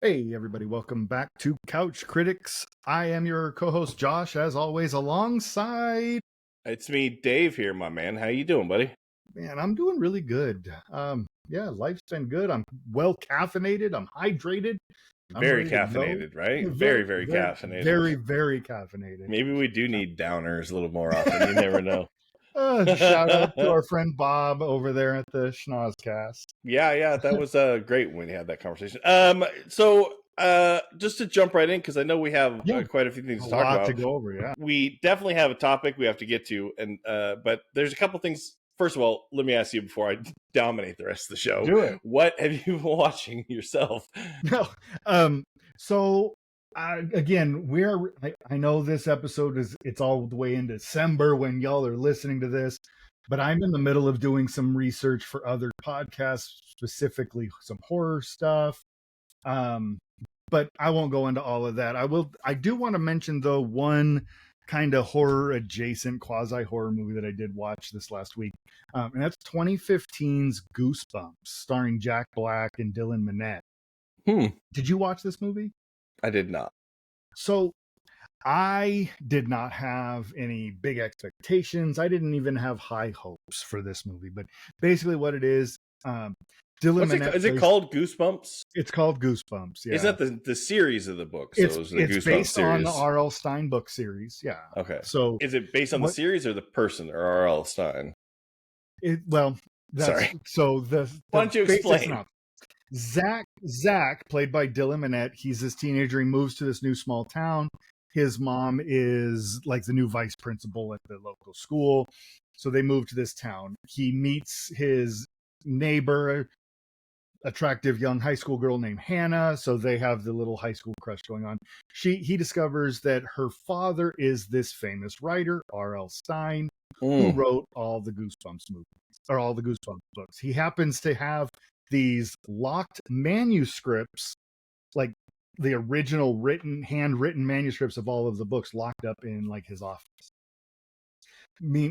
Hey, everybody, welcome back to Couch Critics. I am your co-host Josh, as always, alongside. It's me, Dave here, my man. How you doing, buddy? Man, I'm doing really good. Yeah, life's been good. I'm well caffeinated. I'm hydrated. I'm Very ready to go. caffeinated, right? Very, Very, very very, caffeinated. very, very caffeinated. Maybe we do need downers a little more often. You never know. Shout out to our friend Bob over there at the Schnozcast. Yeah, that was great when we had that conversation. Just to jump right in, because I know we have Yeah, quite a few things a to talk lot to about. go over. Yeah. We definitely have a topic we have to get to, and but there's a couple things. First of all, let me ask you before I dominate the rest of the show. Do it. What have you been watching yourself? No. So again, I know this episode it's all the way in December when y'all are listening to this, but I'm in the middle of doing some research for other podcasts, specifically some horror stuff. Um, but I won't go into all of that. I do want to mention though one kind of horror adjacent quasi horror movie that I did watch this last week. And that's 2015's Goosebumps, starring Jack Black and Dylan Minnette. Did you watch this movie? I did not. So I did not have any big expectations. I didn't even have high hopes for this movie. But basically, what it is, Dylan Minnette. Is it called Goosebumps? It's called Goosebumps. Yeah, Is that the series of the book? So it's it was the Goosebumps based series. on the R.L. Stein book series. Yeah. Okay. So is it based on the series or the person or R.L. Stein? Sorry. So why don't you explain? Zach, played by Dylan Minnette, he's this teenager. He moves to this new small town. His mom is like the new vice principal at the local school. So they move to this town. He meets his neighbor, attractive young high school girl named Hannah. So they have the little high school crush going on. He discovers that her father is this famous writer, R.L. Stein, who wrote all the Goosebumps movies or all the Goosebumps books. He happens to have these locked manuscripts, like the original handwritten manuscripts of all of the books, locked up in like his office.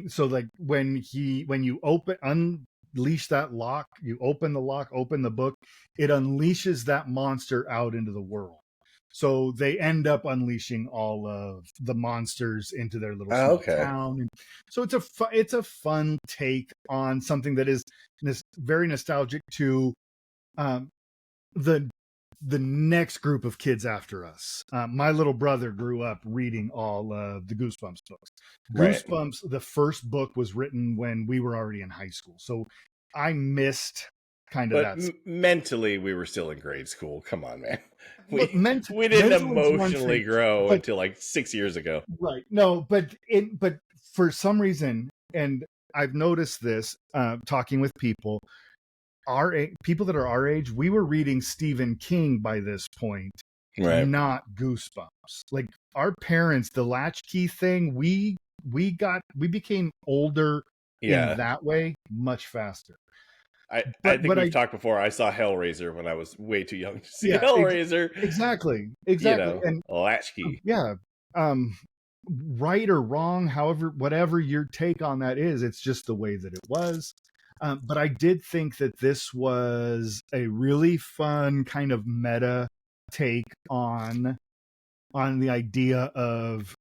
So like when you unleash that lock, you open the lock, open the book, it unleashes that monster out into the world. So they end up unleashing all of the monsters into their little small town. And so it's a fun take on something that is very nostalgic to the next group of kids after us. My little brother grew up reading all of the Goosebumps books. Goosebumps, the first book was written when we were already in high school. So I missed kind of that. Mentally, we were still in grade school. Come on, man. We didn't emotionally grow until like 6 years ago. Right. No, but for some reason, and I've noticed this talking with people, people that are our age, we were reading Stephen King by this point, right? Not Goosebumps. Like our parents, the latchkey thing, we became older in that way much faster. I think we've talked before. I saw Hellraiser when I was way too young to see Hellraiser. Exactly. You know, and latchkey. Yeah. Right or wrong, whatever your take on that is, it's just the way that it was. But I did think that this was a really fun kind of meta take on the idea of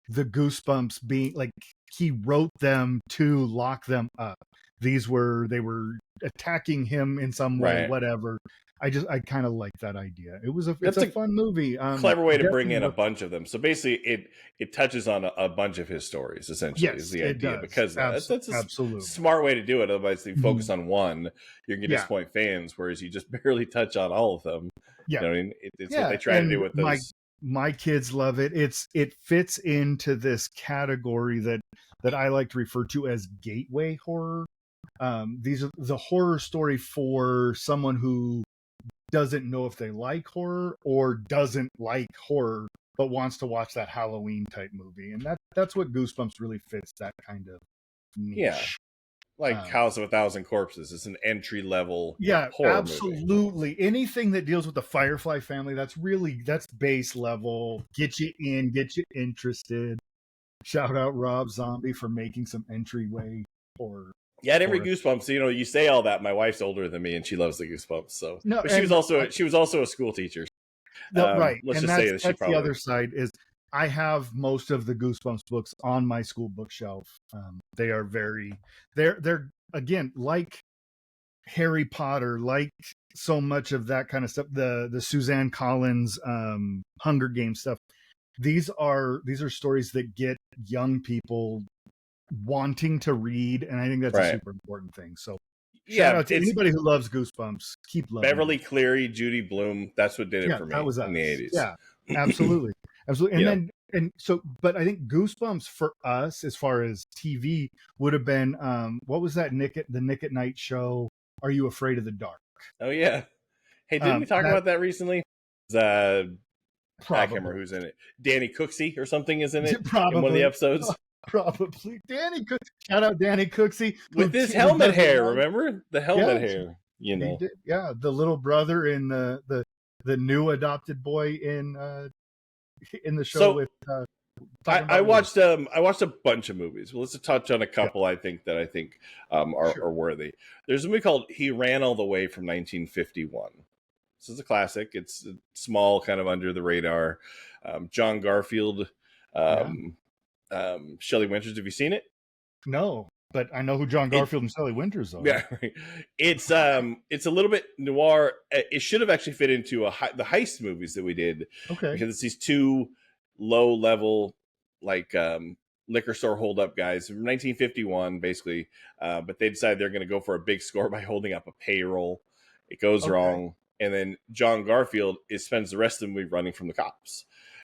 the Goosebumps being like he wrote them to lock them up. They were attacking him in some way, whatever. I kind of like that idea. It's a fun movie. Clever way to bring in a bunch of them. So basically, it touches on a bunch of his stories. Essentially, is the idea because that's a smart way to do it. Otherwise, if you focus on one, you're going to disappoint fans. Whereas you just barely touch on all of them. Yeah, you know what I mean, it's what they try to do with those. My kids love it. It fits into this category that I like to refer to as gateway horror. These are the horror story for someone who doesn't know if they like horror or doesn't like horror but wants to watch that Halloween type movie, and that's what Goosebumps really fits, that kind of niche. Yeah, like House of a Thousand Corpses is an entry level horror absolutely movie. Anything that deals with the Firefly family, that's base level, get you in, get you interested. Shout out Rob Zombie for making some entryway horror. Yeah, at every Goosebumps, you say all that. My wife's older than me, and she loves the Goosebumps. So, but she was also a school teacher. Right. Let's And just say that that's the other side is I have most of the Goosebumps books on my school bookshelf. They are they're again, like Harry Potter, like so much of that kind of stuff, the Suzanne Collins Hunger Games stuff. These are stories that get young people wanting to read, and I think that's a super important thing. So shout out to anybody who loves Goosebumps. Keep loving Beverly Cleary, Judy Blume. That's what did it for me. That was us. In the 80s. Yeah, absolutely. And so, but I think Goosebumps for us, as far as TV, would have been what was that the Nick at Night show? Are You Afraid of the Dark? Oh yeah. Hey, didn't we talk about that recently? I can't remember who's in it. Danny Cooksey or something is in it. Probably in one of the episodes. Probably Danny. Shout out Danny Cooksey with his helmet hair. Remember the helmet hair? You know, the little brother in the new adopted boy in the show. So, with I watched a bunch of movies. Well, let's touch on a couple. I think are worthy. There's a movie called He Ran All the Way from 1951. This is a classic. It's small, kind of under the radar. John Garfield, Shelley Winters. Have you seen it? No, but I know who John Garfield and Shelley Winters are. Yeah, right. It's a little bit noir. It should have actually fit into the heist movies that we did. Okay, because it's these two low level liquor store hold up guys from 1951, basically. But they decide they're going to go for a big score by holding up a payroll. It goes wrong. And then John Garfield spends the rest of the movie running from the cops.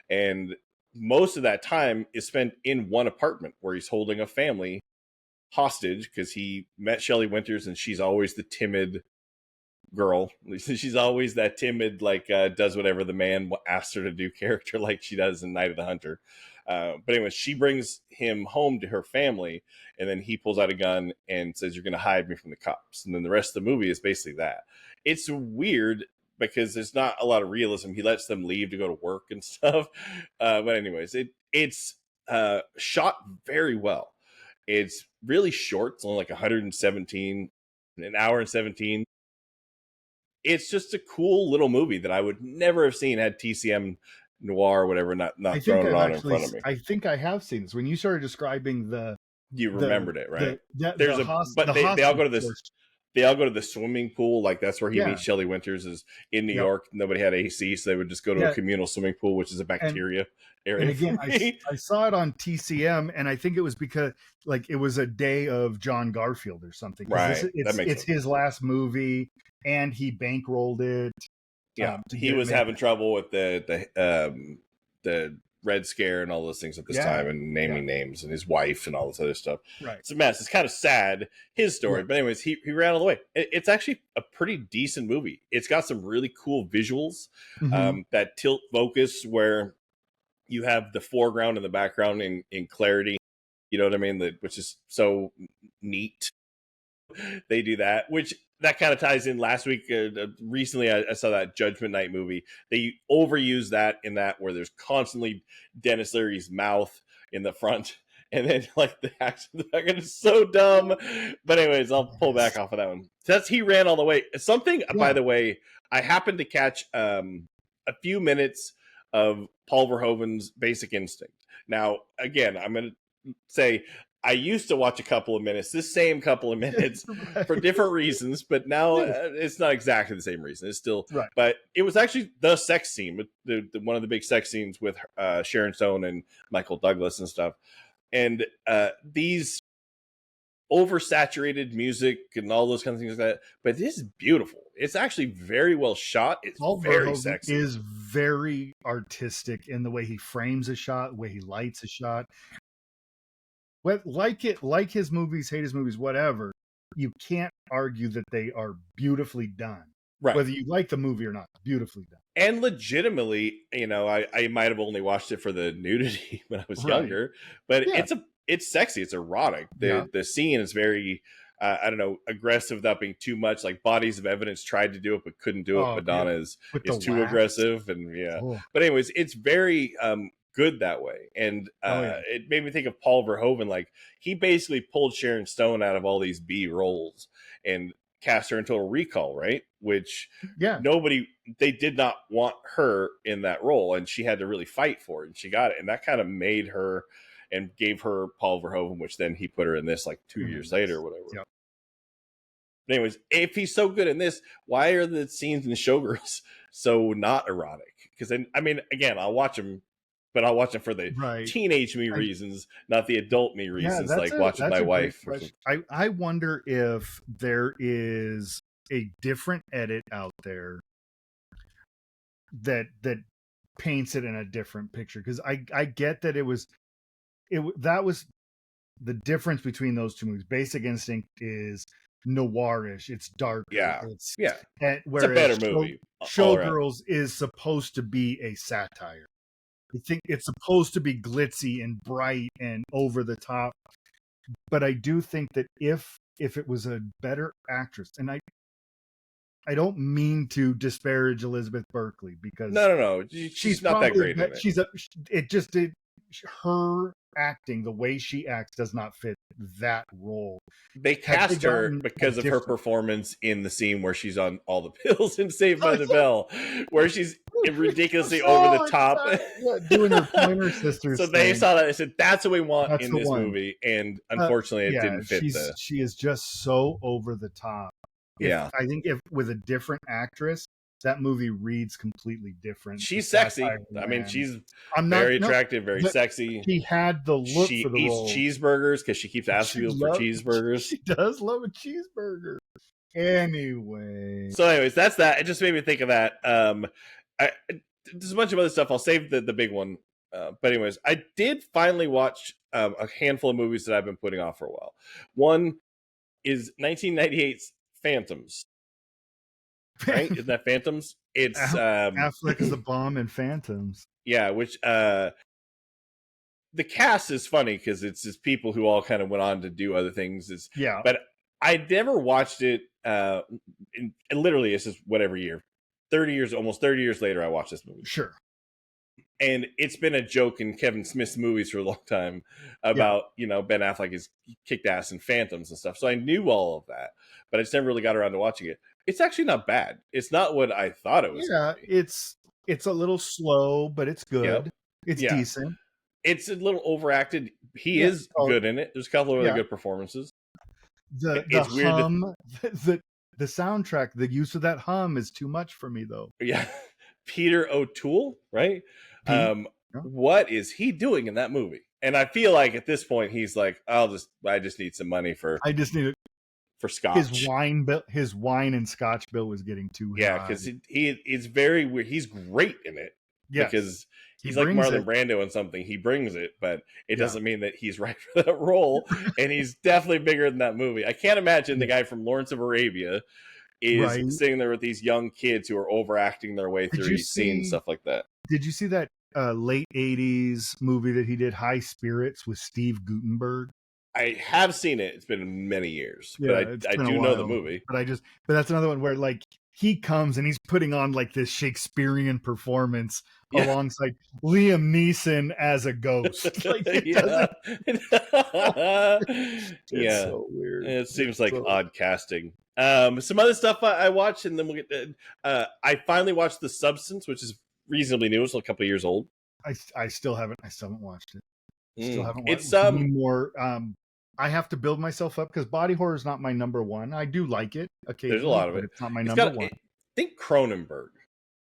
And most of that time is spent in one apartment where he's holding a family hostage because he met Shelley Winters and she's always the timid girl. She's always that timid, does whatever the man asks her to do character like she does in Night of the Hunter. But anyway, she brings him home to her family and then he pulls out a gun and says, "You're going to hide me from the cops." And then the rest of the movie is basically that. It's weird because there's not a lot of realism. He lets them leave to go to work and stuff. But anyways, it's shot very well. It's really short. It's only 117, an hour and 17. It's just a cool little movie that I would never have seen had TCM Noir or whatever not thrown it on in front of me. I think I have seen this. When you started describing you remembered it, right? They all go to this. They all go to the swimming pool. That's where he meets Shelley Winters is in New York. Nobody had AC, so they would just go to a communal swimming pool, which is a bacteria area. And again, I saw it on TCM, and I think it was because it was a day of John Garfield or something. Right. It's his last movie, and he bankrolled it. Yeah, he was having trouble with the Red Scare and all those things at this time, and naming names, and his wife and all this other stuff. Right, it's a mess. It's kind of sad, his story, but anyways, he ran all the way. It's actually a pretty decent movie. It's got some really cool visuals, that tilt focus where you have the foreground and the background in clarity. You know what I mean? Which is so neat. They do that, which that kind of ties in. Last week, recently, I saw that Judgment Night movie. They overuse that where there's constantly Dennis Leary's mouth in the front, and then the action in the background is so dumb. But anyways, I'll pull back off of that one. So He Ran All the Way. Something, by the way, I happened to catch a few minutes of Paul Verhoeven's Basic Instinct. Now, again, I'm going to say I used to watch a couple of minutes, this same couple of minutes for different reasons, but now it's not exactly the same reason. It's still, but it was actually the sex scene, one of the big sex scenes with Sharon Stone and Michael Douglas and stuff. And these oversaturated music and all those kinds of things like that. But this is beautiful. It's actually very well shot. It's very sexy. Is very artistic in the way he frames a shot, the way he lights a shot. Like his movies, hate his movies, whatever, you can't argue that they are beautifully done. Right. Whether you like the movie or not, beautifully done. And legitimately, I might have only watched it for the nudity when I was younger, but it's sexy. It's erotic. The scene is very, aggressive without being too much. Like Bodies of Evidence tried to do it, but couldn't do it. Madonna is too aggressive. And but anyways, it's very, good that way. And it made me think of Paul Verhoeven. He basically pulled Sharon Stone out of all these B roles and cast her in Total Recall, right? Which yeah, they did not want her in that role, and she had to really fight for it, and she got it, and that kind of made her and gave her Paul Verhoeven, which then he put her in this like 2 years later or whatever. Yep. But anyways, if he's so good in this, why are the scenes in Showgirls so not erotic? Because then, I mean, again, I'll watch them, but I'll watch them for the teenage me reasons, not the adult me reasons, like watching my wife. I wonder if there is a different edit out there that paints it in a different picture. Because I get that that was the difference between those two movies. Basic Instinct is noirish, it's darker, it's a better movie. Showgirls is supposed to be a satire. I think it's supposed to be glitzy and bright and over the top, but I do think that if it was a better actress, and I don't mean to disparage Elizabeth Berkley, because no, she's not that great in it. Her acting, the way she acts, does not fit that role. They cast her because of her performance in the scene where she's on all the pills in Saved by the Bell, where she's ridiculously over the top, doing her Pointer Sisters. So they saw that. They said, "That's what we want in this movie," and unfortunately, it didn't fit. She is just so over the top. I think if with a different actress, that movie reads completely different. She's sexy. I mean, she's very attractive, very sexy. She had the look for the role. She eats cheeseburgers because she keeps asking people for cheeseburgers. She does love a cheeseburger. Anyway. So anyways, that's that. It just made me think of that. There's a bunch of other stuff. I'll save the big one. But anyways, I did finally watch a handful of movies that I've been putting off for a while. One is 1998's Phantoms. Right? Isn't that Phantoms? It's Affleck is a bomb in Phantoms. Yeah, which the cast is funny because it's just people who all kind of went on to do other things. But I never watched it. And literally, it's just whatever year, almost 30 years later, I watched this movie. Sure. And it's been a joke in Kevin Smith's movies for a long time about, Ben Affleck is kicked ass in Phantoms and stuff. So I knew all of that, but I just never really got around to watching it. It's actually not bad. It's not what I thought it was. Yeah, it's a little slow, but it's good. Yep. It's decent. It's a little overacted. He is good in it. There's a couple of really good performances. It's hum, weird. The soundtrack, the use of that hum is too much for me, though. Yeah. Peter O'Toole, right? What is he doing in that movie? And I feel like at this point he's like, I just need some money for scotch. His wine and scotch bill was getting too high. Yeah, because it's very weird. He's great in it. Yes. Because he's like Marlon Brando in something. He brings it, but it doesn't mean that he's right for that role. And he's definitely bigger than that movie. I can't imagine the guy from Lawrence of Arabia is sitting there with these young kids who are overacting their way through each scene, stuff like that. Did you see that late 80s movie that he did, High Spirits, with Steve Guttenberg? I have seen it. It's been many years, but I do know the movie. But that's another one where like he comes and he's putting on like this Shakespearean performance alongside Liam Neeson as a ghost. Like, it's so weird. It seems like odd casting. Some other stuff I watched, and then we'll get. I finally watched The Substance, which is reasonably new. It's a couple of years old. I still haven't watched it. Still haven't watched it. More. I have to build myself up because body horror is not my number one. I do like it occasionally. There's a lot of it. It's not my number one. I think Cronenberg.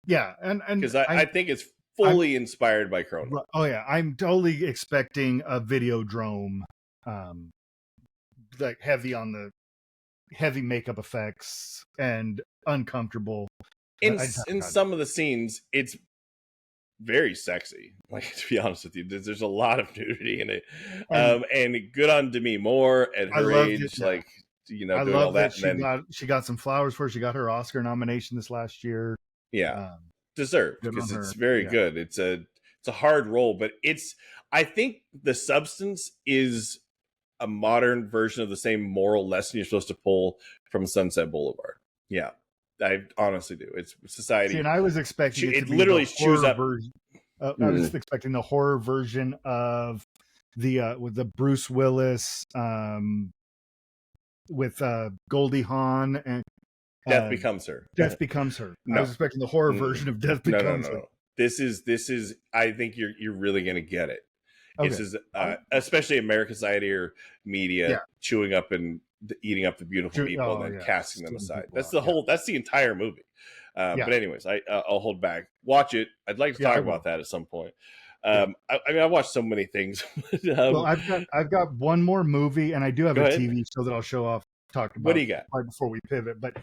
Yeah, and because I think it's fully inspired by Cronenberg. Oh yeah, I'm totally expecting a Videodrome, like heavy on the heavy makeup effects and uncomfortable. In some of the scenes, it's very sexy. Like, to be honest with you, there's a lot of nudity in it, and good on Demi Moore at her age. Like, doing all that. She got some flowers for it. She got her Oscar nomination this last year. Yeah, deserved, because it's very good. It's a hard role, but I think The Substance is a modern version of the same moral lesson you're supposed to pull from Sunset Boulevard. Yeah. I honestly do. It's society. See, and I was expecting it literally chews up. I was expecting the horror version of with the Bruce Willis Goldie Hawn and Death Becomes Her. Death Becomes Her. No. I was expecting the horror version of Death Becomes Her. No. This is. I think you're really gonna get it. Okay. This is especially American Society or media chewing up and eating up the beautiful people and then casting them aside. That's the whole. That's the entire movie. But anyways, I'll hold back. Watch it. I'd like to talk about that at some point. I mean, I've watched so many things. Well, I've got one more movie, and I do have a TV show that I'll show off. Talk about. What do you got? Right before we pivot, but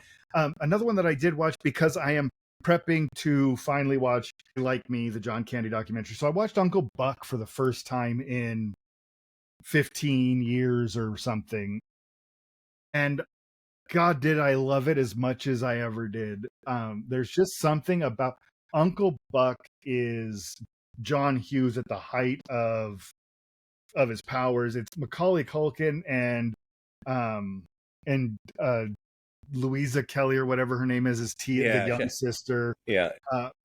another one that I did watch because I am prepping to finally watch Like Me, the John Candy documentary. So I watched Uncle Buck for the first time in 15 years or something, and God, did I love it as much as I ever did. There's just something about Uncle Buck is John Hughes at the height of his powers. It's Macaulay Culkin and Louisa Kelly or whatever her name is the young sister.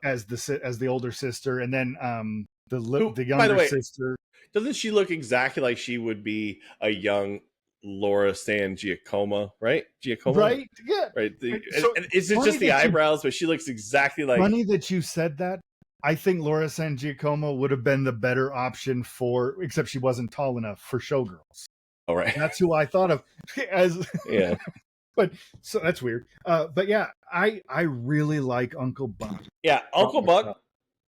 As the older sister, and then the younger sister. Doesn't she look exactly like she would be a young Laura San Giacomo, right? Right? Yeah. Right. And it's just the eyebrows, but she looks exactly like. Funny that you said that. I think Laura San Giacomo would have been the better option except she wasn't tall enough for Showgirls. All right. That's who I thought of as. Yeah. But so that's weird. But yeah, I really like Uncle Buck. Yeah, Uncle Buck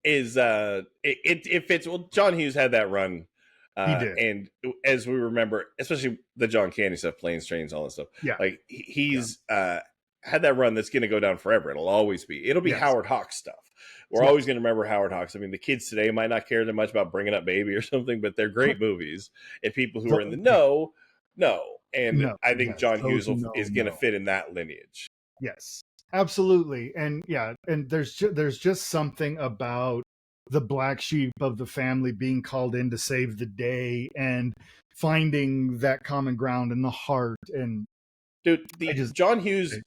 is it fits. Well, John Hughes had that run. He did. And as we remember, especially the John Candy stuff, Planes, Trains, all that stuff. Yeah. Like he's had that run that's going to go down forever. It'll always be. It'll be Howard Hawks stuff. We're always going to remember Howard Hawks. I mean, the kids today might not care that much about Bringing Up Baby or something, but they're great movies. And people who are in the know. And I think John Hughes is going to fit in that lineage. Yes, absolutely. And and there's just something about the black sheep of the family being called in to save the day and finding that common ground in the heart. And dude, John Hughes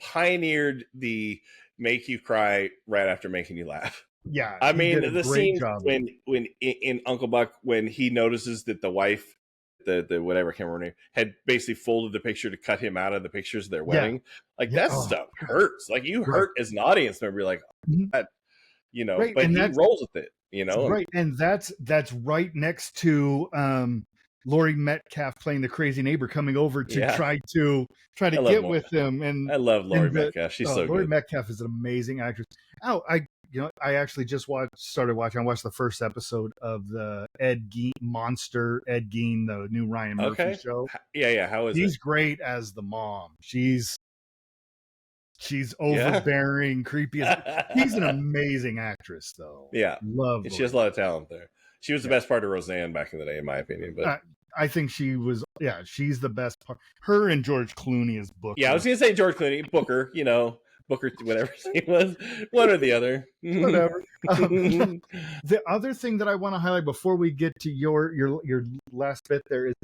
pioneered the make you cry right after making you laugh. Yeah, I mean the scene when in Uncle Buck when he notices that the wife, the whatever, I can't remember her name, had basically folded the picture to cut him out of the pictures of their wedding. Like that stuff hurts. Like you hurt as an audience member. You're like, but he rolls with it. Right, and that's right next to Laurie Metcalf playing the crazy neighbor coming over to try to get with him. And I love Laurie Metcalf. She's so good. Laurie Metcalf is an amazing actress. I actually just started watching. I watched the first episode of the Ed Gein, the new Ryan Murphy show. Yeah. How is He's great as the mom. She's overbearing, creepy. She's an amazing actress, though. Yeah, love. She has a lot of talent there. She was the best part of Roseanne back in the day, in my opinion. But I think she was. Yeah, she's the best part. Her and George Clooney as Booker. Yeah, I was gonna say George Clooney, Booker. Booker, whatever his name was, one or the other. Whatever. The other thing that I want to highlight before we get to your last bit there is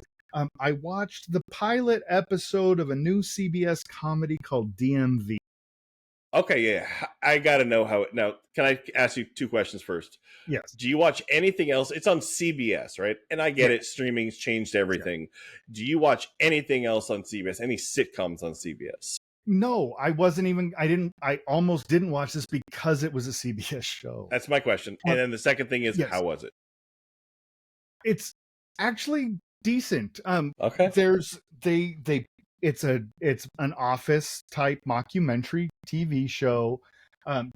I watched the pilot episode of a new CBS comedy called DMV. Okay, yeah. I got to know how it... Now, can I ask you two questions first? Yes. Do you watch anything else? It's on CBS, right? And I get it. Streaming's changed everything. Yeah. Do you watch anything else on CBS? Any sitcoms on CBS? No, I almost didn't watch this because it was a CBS show. That's my question. And then the second thing is, how was it? It's actually decent. Okay. It's an office type mockumentary TV show.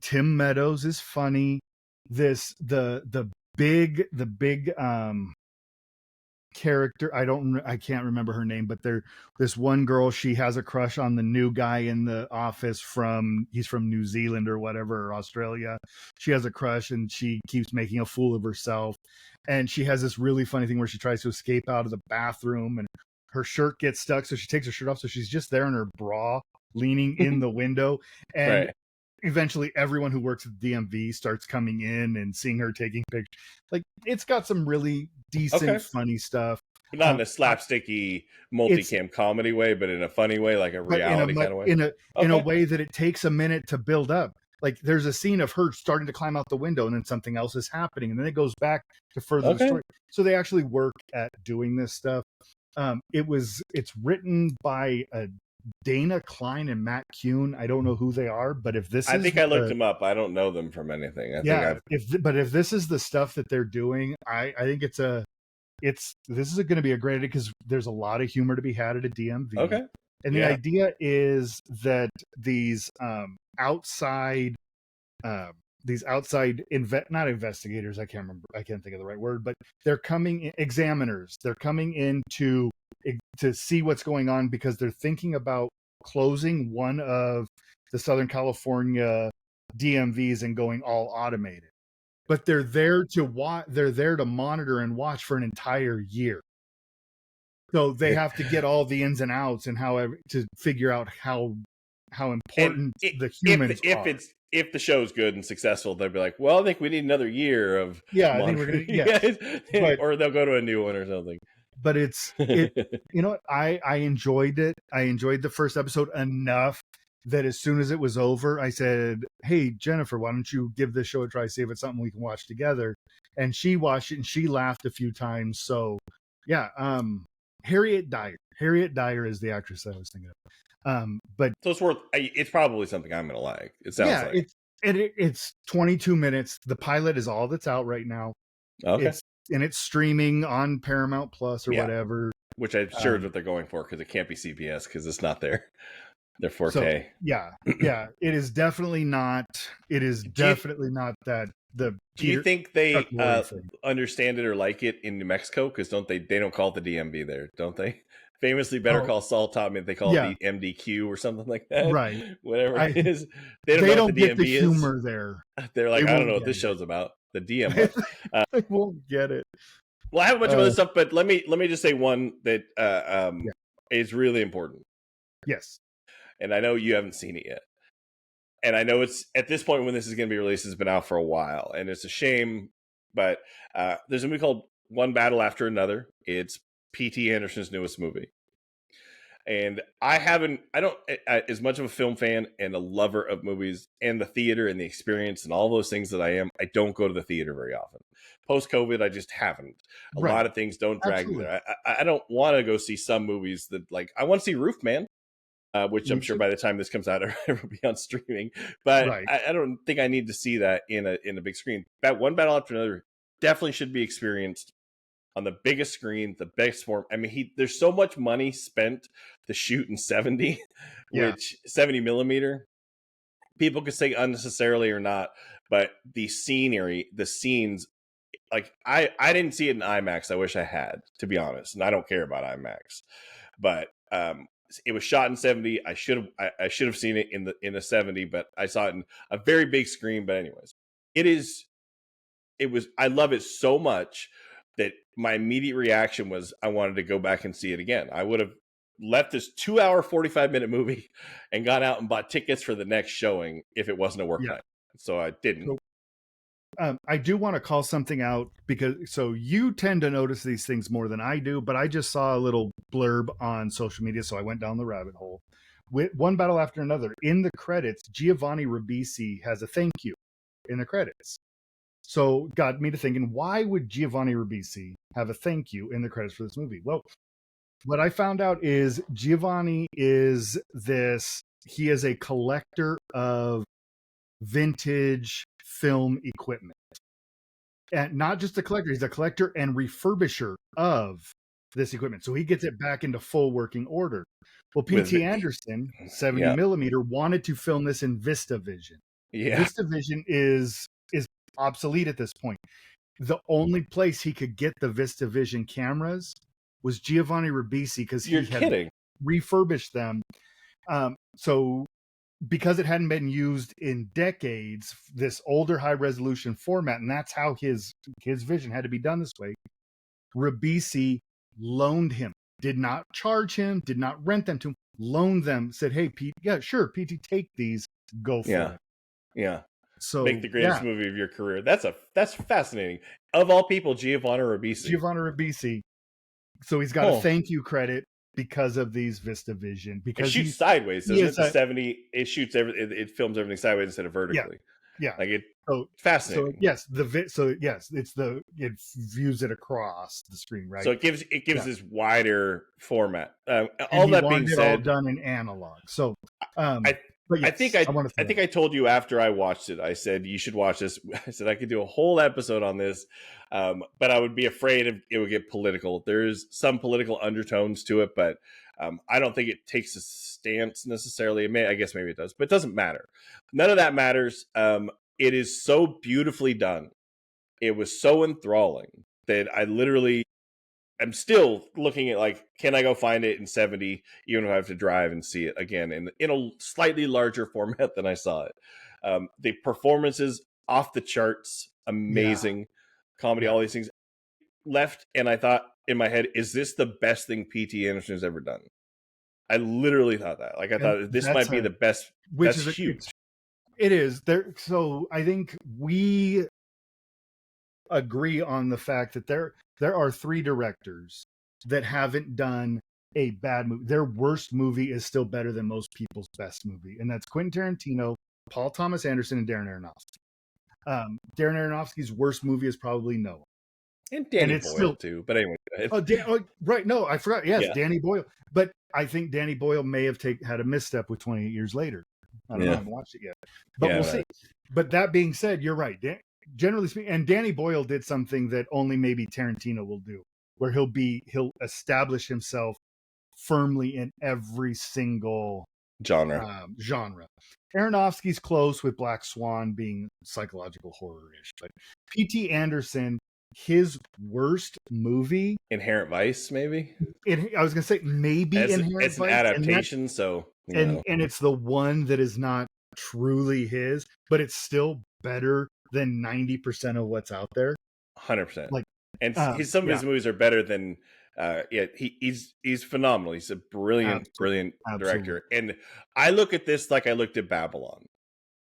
Tim Meadows is funny. The big character, I can't remember her name, but this one girl, she has a crush on the new guy in the office he's from New Zealand or whatever, or Australia. She has a crush and she keeps making a fool of herself. And she has this really funny thing where she tries to escape out of the bathroom and her shirt gets stuck. So she takes her shirt off. So she's just there in her bra leaning in the window. And eventually everyone who works at the DMV starts coming in and seeing her taking pictures. Like, it's got some really decent, funny stuff. But not in a slapsticky multicam comedy way, but in a funny way, like a reality kind of way. In a way that it takes a minute to build up. Like, there's a scene of her starting to climb out the window and then something else is happening. And then it goes back to further the story. So they actually work at doing this stuff. It's written by Dana Klein and Matt Kuhn. I don't know who they are, but if this I think I looked them up. I don't know them from anything. If this is the stuff that they're doing, I think this is going to be a great idea, because there's a lot of humor to be had at a DMV. Okay. And the idea is that these outside not investigators, I can't think of the right word, but they're examiners. They're coming in to see what's going on, because they're thinking about closing one of the Southern California DMVs and going all automated. But they're there to monitor and watch for an entire year. So they have to get all the ins and outs and to figure out how important the humans are. If the show's good and successful, they'll be like, well, I think we need another year of I think we're gonna or they'll go to a new one or something. But I enjoyed it. I enjoyed the first episode enough that as soon as it was over, I said, hey, Jennifer, why don't you give this show a try, see if it's something we can watch together. And she watched it and she laughed a few times. So yeah, Harriet Dyer is the actress I was thinking of. But so it's probably something I'm gonna like. It sounds like it's 22 minutes. The pilot is all that's out right now. Okay. It's streaming on Paramount Plus or whatever. Which I'm sure is what they're going for, because it can't be CBS, because it's not their forte. So, it is definitely not. It is definitely not that. Do you think they understand it or like it in New Mexico? Because they don't call it the DMV there, don't they? Famously, Better Call Saul taught me they call it the MDQ or something like that. Right. Whatever it is. They don't know what the DMV get the humor there. They're like, I don't know what this show's about. The DM. I won't get it. Well, I have a bunch of other stuff, but let me just say one that is really important. Yes. And I know you haven't seen it yet. And I know it's at this point when this is going to be released, it's been out for a while, and it's a shame. But there's a movie called One Battle After Another. It's P.T. Anderson's newest movie. And I don't, as much of a film fan and a lover of movies and the theater and the experience and all those things that I am, I don't go to the theater very often. Post-COVID, I just haven't. A lot of things don't drag me there. I don't want to go see some movies that, like, I want to see Roof Man, which I'm sure by the time this comes out, it will be on streaming. But I don't think I need to see that in a big screen. That One Battle After Another definitely should be experienced on the biggest screen, the best form. I mean, there's so much money spent to shoot in 70, which 70 millimeter. People could say unnecessarily or not, but the scenery, the scenes, like I didn't see it in IMAX. I wish I had, to be honest, and I don't care about IMAX, but it was shot in 70. I should have seen it in a 70, but I saw it in a very big screen. But anyways, I love it so much that my immediate reaction was I wanted to go back and see it again. I would have left this 2-hour, 45-minute movie and gone out and bought tickets for the next showing if it wasn't a work night. So I didn't. I do want to call something out, because you tend to notice these things more than I do, but I just saw a little blurb on social media, so I went down the rabbit hole. With One Battle After Another, in the credits, Giovanni Ribisi has a thank you in the credits. So got me to thinking, why would Giovanni Ribisi have a thank you in the credits for this movie? Well, what I found out is Giovanni is he is a collector of vintage film equipment. And not just a collector, he's a collector and refurbisher of this equipment. So he gets it back into full working order. Well, P.T. Anderson, 70 millimeter, wanted to film this in VistaVision. Yeah. VistaVision is obsolete at this point. The only place he could get the VistaVision cameras was Giovanni Ribisi, because he had refurbished them. So because it hadn't been used in decades, this older high resolution format, and that's how his vision had to be done this way. Ribisi loaned him, did not charge him, did not rent them to him, loaned them, said, hey, Pete, yeah, sure, PT, take these, go for it. Yeah. So make the greatest movie of your career. That's fascinating. Of all people, Giovanni Ribisi. So he's got a thank you credit because of these VistaVision. Because it shoots sideways, doesn't it? The 70, it shoots it films everything sideways instead of vertically. Yeah. Like it. So fascinating. It views it across the screen, right? So it gives this wider format. All that being said, all done in analog. So, but yes, I think I told you after I watched it, I said you should watch this. I said I could do a whole episode on this, but I would be afraid it would get political. There's some political undertones to it, but I don't think it takes a stance necessarily. I guess maybe it does, but it doesn't matter. None of that matters. It is so beautifully done. It was so enthralling that I'm still looking at, like, can I go find it in 70, even if I have to drive and see it again in a slightly larger format than I saw it. The performances off the charts, amazing comedy, all these things. Left, and I thought in my head, is this the best thing P.T. Anderson has ever done? I literally thought that. Like, I thought this might be the best. Which that's is huge. It is there. So I think we agree on the fact that there are 3 directors that haven't done a bad movie. Their worst movie is still better than most people's best movie, and that's Quentin Tarantino, Paul Thomas Anderson, and Darren Aronofsky. Darren Aronofsky's worst movie is probably Noah. And Danny Boyle too, but anyway. Right. No, I forgot. Yes, Danny Boyle. But I think Danny Boyle may have had a misstep with 28 Years Later. I don't know. I haven't watched it yet, but we'll see. But that being said, you're right. Generally speaking, and Danny Boyle did something that only maybe Tarantino will do, where he'll establish himself firmly in every single genre. Aronofsky's close, with Black Swan being psychological horror-ish, but P.T. Anderson, his worst movie, Inherent Vice, maybe. I was gonna say maybe Inherent Vice. It's an adaptation, and it's the one that is not truly his, but it's still better than 90% of what's out there. 100%. Like, and some of his movies are better than. He's phenomenal. He's a brilliant director. And I look at this like I looked at Babylon,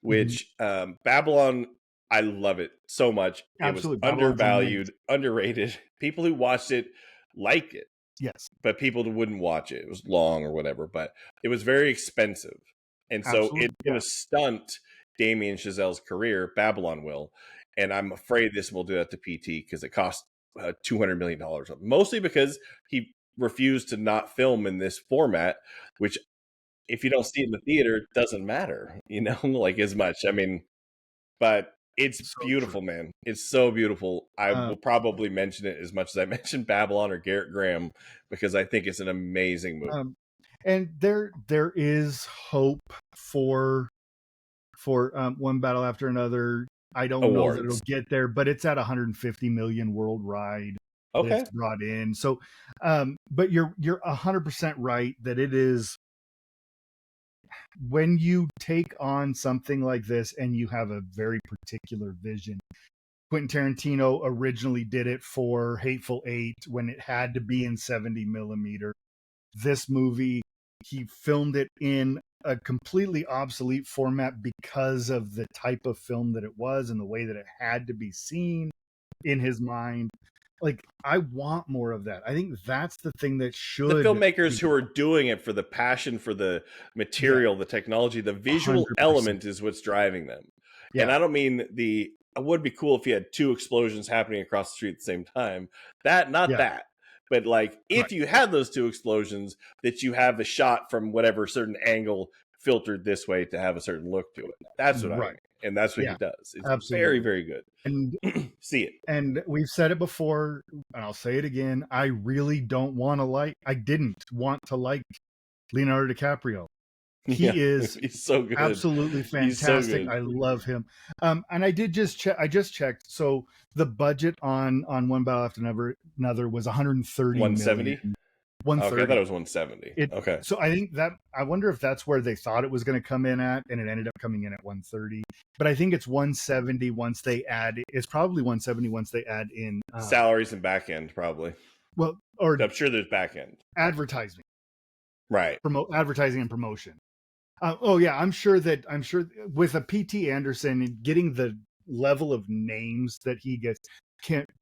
which Babylon, I love it so much. Absolutely. It was undervalued, underrated. People who watched it liked it. Yes. But people wouldn't watch it. It was long or whatever, but it was very expensive. And so it's going to stunt Damien Chazelle's career. Babylon will. And I'm afraid this will do that to PT because it cost $200 million, mostly because he refused to not film in this format, which if you don't see it in the theater, doesn't matter, like as much. I mean, but it's so beautiful, man. It's so beautiful. I will probably mention it as much as I mentioned Babylon or Garrett Graham, because I think it's an amazing movie. And there is hope for One Battle After Another. I don't know that it'll get there, but it's at 150 million worldwide. Okay, it's brought in. So, but you're 100% right that it is, when you take on something like this and you have a very particular vision. Quentin Tarantino originally did it for Hateful Eight when it had to be in 70 millimeter. This movie, he filmed it in a completely obsolete format because of the type of film that it was and the way that it had to be seen in his mind. Like, I want more of that. I think that's the thing that should. The filmmakers who are doing it for the passion for the material, the technology, the visual 100%. Element is what's driving them. Yeah. And I don't mean it would be cool if you had 2 explosions happening across the street at the same time. That. But like, if you had those 2 explosions, that you have the shot from whatever certain angle filtered this way to have a certain look to it. That's what I mean. And that's what he does. It's absolutely. Very, very good. And see it. And we've said it before, and I'll say it again. I really didn't want to like Leonardo DiCaprio. He's so good. Absolutely fantastic. So I love him. And I just checked. So the budget on One Battle After Another was 130 170? million. 130. Okay, I thought it was 170. Okay. So I wonder if that's where they thought it was going to come in at, and it ended up coming in at 130. But I think it's 170 once they add. It's probably 170 once they add in salaries and back end, probably. Well, or I'm sure there's back end advertising, right? Advertising and promotion. I'm sure with a P.T. Anderson getting the level of names that he gets,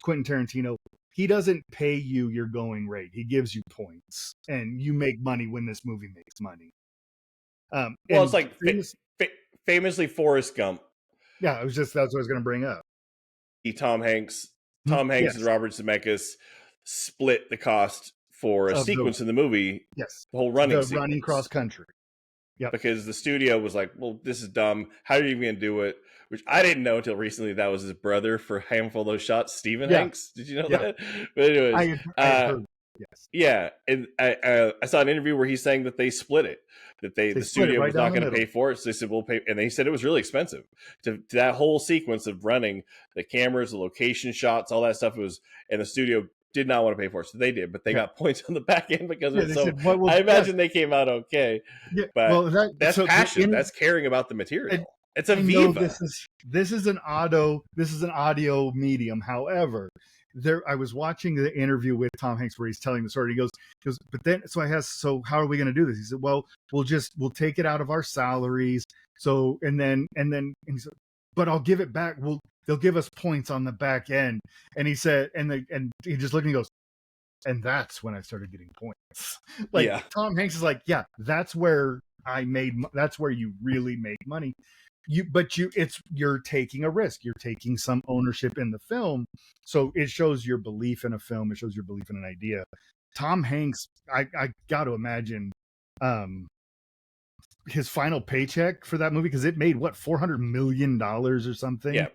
Quentin Tarantino, he doesn't pay you your going rate. He gives you points, and you make money when this movie makes money. Well, it's like famously Forrest Gump. Yeah, that's what I was going to bring up. Tom Hanks and Robert Zemeckis split the cost for a sequence in the movie. Yes, the whole running sequence. Running cross country. Yeah, because the studio was like, "Well, this is dumb. How are you going to do it?" Which I didn't know until recently. That was his brother for a handful of those shots, Stephen Hanks. Did you know that? But anyways, I heard. Yes. Yeah, and I saw an interview where he's saying that they split it, that the studio was not going to pay for it. So they said, "We'll pay," and they said it was really expensive to that whole sequence of running the cameras, the location shots, all that stuff. And the studio did not want to pay for it, so they did, but they got points on the back end because of it. So I imagine they came out okay. Yeah, but that's passion. That's caring about the material. It's a Viva. This is an audio medium. However, I was watching the interview with Tom Hanks where he's telling the story. He goes, but then so how are we going to do this? He said, well, we'll take it out of our salaries. So and then he said, but I'll give it back. They'll give us points on the back end. And he said, and he just looked and he goes, and that's when I started getting points. Tom Hanks is like, yeah, that's where that's where you really make money. You're taking a risk. You're taking some ownership in the film. So it shows your belief in a film. It shows your belief in an idea. Tom Hanks, I got to imagine his final paycheck for that movie, because it made $400 million or something. Yeah.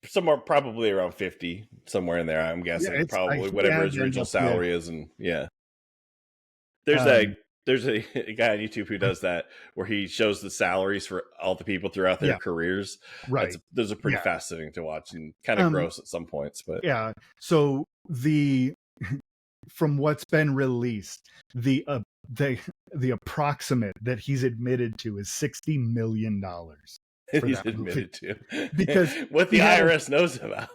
Somewhere probably around 50, somewhere in there, I'm guessing. Probably whatever his original salary is. And there's a guy on YouTube who does that, where he shows the salaries for all the people throughout their careers. Right. Those are pretty fascinating to watch and kind of gross at some points. But so from what's been released, the approximate that he's admitted to is $60 million. He's admitted to, because what the IRS knows about.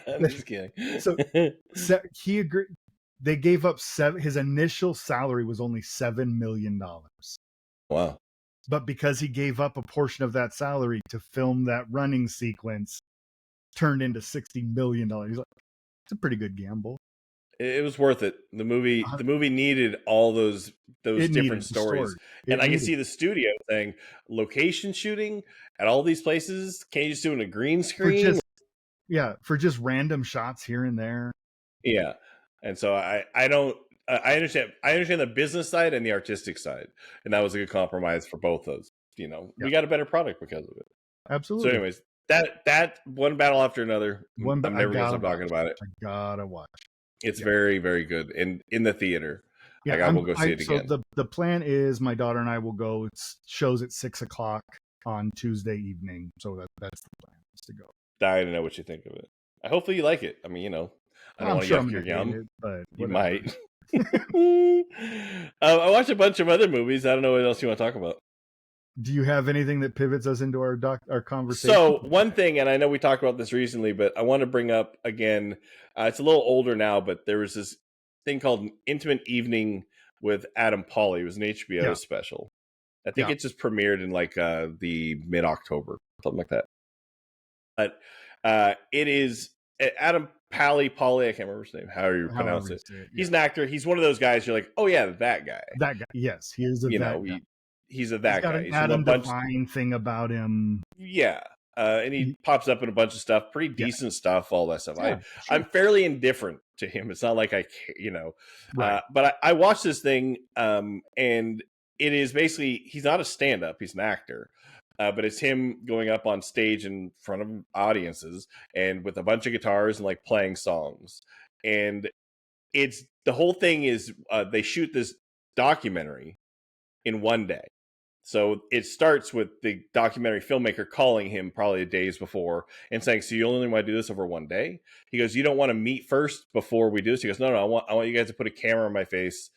I'm just kidding. So he agreed. They gave up his initial salary was only $7 million. Wow. But because he gave up a portion of that salary to film that running sequence, turned into $60 million. He's like, it's a pretty good gamble. It was worth it. The movie needed all those different stories. And I can see the studio saying, location shooting at all these places, can't you just do it in a green screen? For just random shots here and there. Yeah. And so I understand the business side and the artistic side. And that was a good compromise for both those. We got a better product because of it. Absolutely. So anyways, that one battle after another, I'm never going to stop talking about it. I gotta watch. It's very, very good. And in the theater. I will go see it again. So the plan is my daughter and I will go. It shows at 6:00 on Tuesday evening. So that's the plan, is to go. Dying to know what you think of it. Hopefully you like it. I mean, I don't want to yuck your yum, but you might. I watched a bunch of other movies. I don't know what else you want to talk about. Do you have anything that pivots us into our conversation? So one thing, and I know we talked about this recently, but I want to bring up again, it's a little older now, but there was this thing called Intimate Evening with Adam Pawley. It was an HBO special. I think it just premiered in the mid-October, something like that. But it is Adam Pawley, I can't remember his name. How do you pronounce it? He's an actor. He's one of those guys you're like, oh yeah, that guy. That guy. Yes, he is that guy. He's that guy. He's got an Adam Devine thing about him. Yeah. And he pops up in a bunch of stuff, pretty decent stuff, all that stuff. I'm fairly indifferent to him. It's not like right. But I watched this thing, and it is basically, he's not a stand-up, he's an actor. But it's him going up on stage in front of audiences and with a bunch of guitars and playing songs. And the whole thing is they shoot this documentary in one day. So it starts with the documentary filmmaker calling him probably days before and saying, so you only want to do this over one day? He goes, you don't want to meet first before we do this? He goes, no, I want you guys to put a camera on my face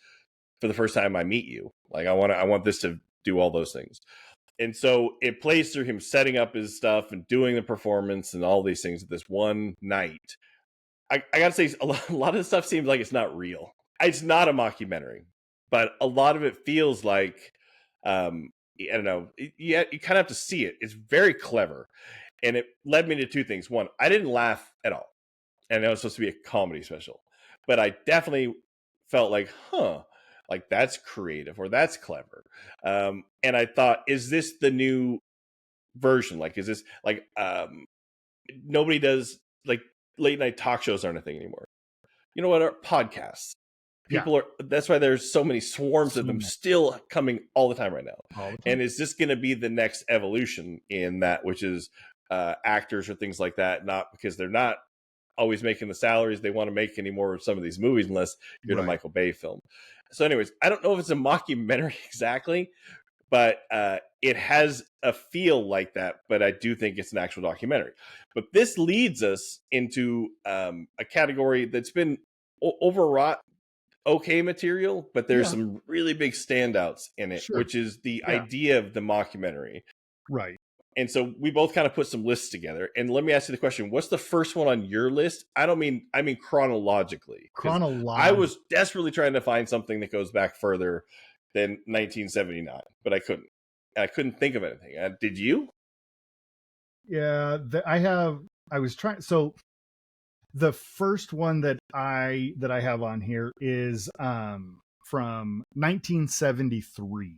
for the first time I meet you. I want this to do all those things. And so it plays through him setting up his stuff and doing the performance and all these things at this one night. I got to say, a lot of the stuff seems like it's not real. It's not a mockumentary, but a lot of it feels like, I don't know, you kind of have to see it. It's very clever. And it led me to two things. One, I didn't laugh at all. And it was supposed to be a comedy special. But I definitely felt that's creative or that's clever. And I thought, is this the new version? Like, is this like nobody does like late night talk shows aren't a thing anymore. You know what? Our podcasts. People are. That's why there's so many swarms of them still coming all the time right now. And is this going to be the next evolution in that, which is actors or things like that? Not because they're not always making the salaries they want to make anymore with some of these movies, unless you're in a Michael Bay film. So, anyways, I don't know if it's a mockumentary exactly, but it has a feel like that. But I do think it's an actual documentary. But this leads us into a category that's been overwrought. Okay material, but there's some really big standouts in it, which is the idea of the mockumentary. Right. And so we both kind of put some lists together. And let me ask you the question, what's the first one on your list? I mean chronologically. I was desperately trying to find something that goes back further than 1979, but I couldn't. I couldn't think of anything. Did you? Yeah, I was trying. So the first one that I have on here is from 1973.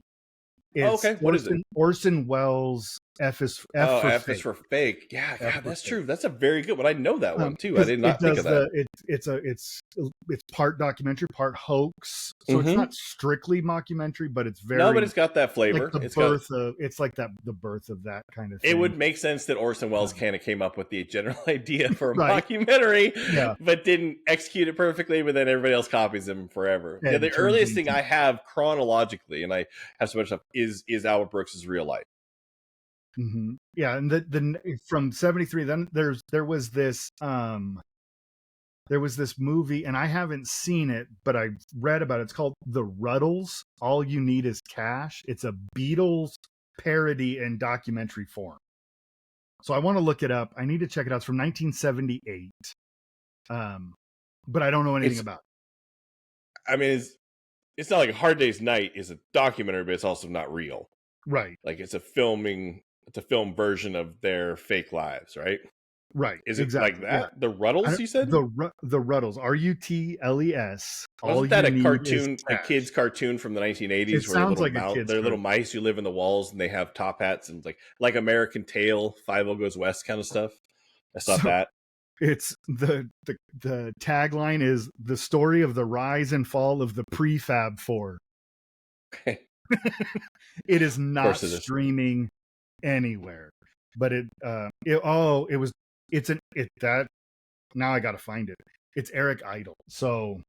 Okay, what is it? Orson Welles' F is for Fake. Yeah, God, that's true. That's a very good one. I know that one too. I did not think of that. It's part documentary, part hoax. So it's not strictly mockumentary, but it's very but it's got that flavor. Like the birth of that kind of thing. It would make sense that Orson Welles kind of came up with the general idea for a mockumentary, but didn't execute it perfectly. But then everybody else copies him forever. Yeah, the earliest thing I have chronologically, and I have so much stuff, is Albert Brooks's Real Life. Mm-hmm. Yeah, and the from 73, then there was this movie, and I haven't seen it, but I read about it. It's called The Ruddles. All You Need Is Cash. It's a Beatles parody in documentary form. So I want to look it up. I need to check it out. It's from 1978. But I don't know anything about it. I mean, it's not like A Hard Day's Night is a documentary, but it's also not real. Right. Like it's a film version of their fake lives, right? Right. Is it like that? Yeah. The Ruddles, you said? The Ruddles, Rutles. Wasn't that a cartoon, a kid's cartoon from the 1980s? It sounds like a kid's they're little mice who live in the walls and they have top hats and like American Tail, 5-0 Goes West kind of stuff. I saw that. It's the tagline is the story of the rise and fall of the Prefab Four. It is not streaming anywhere, but now I gotta find it. It's Eric Idle. So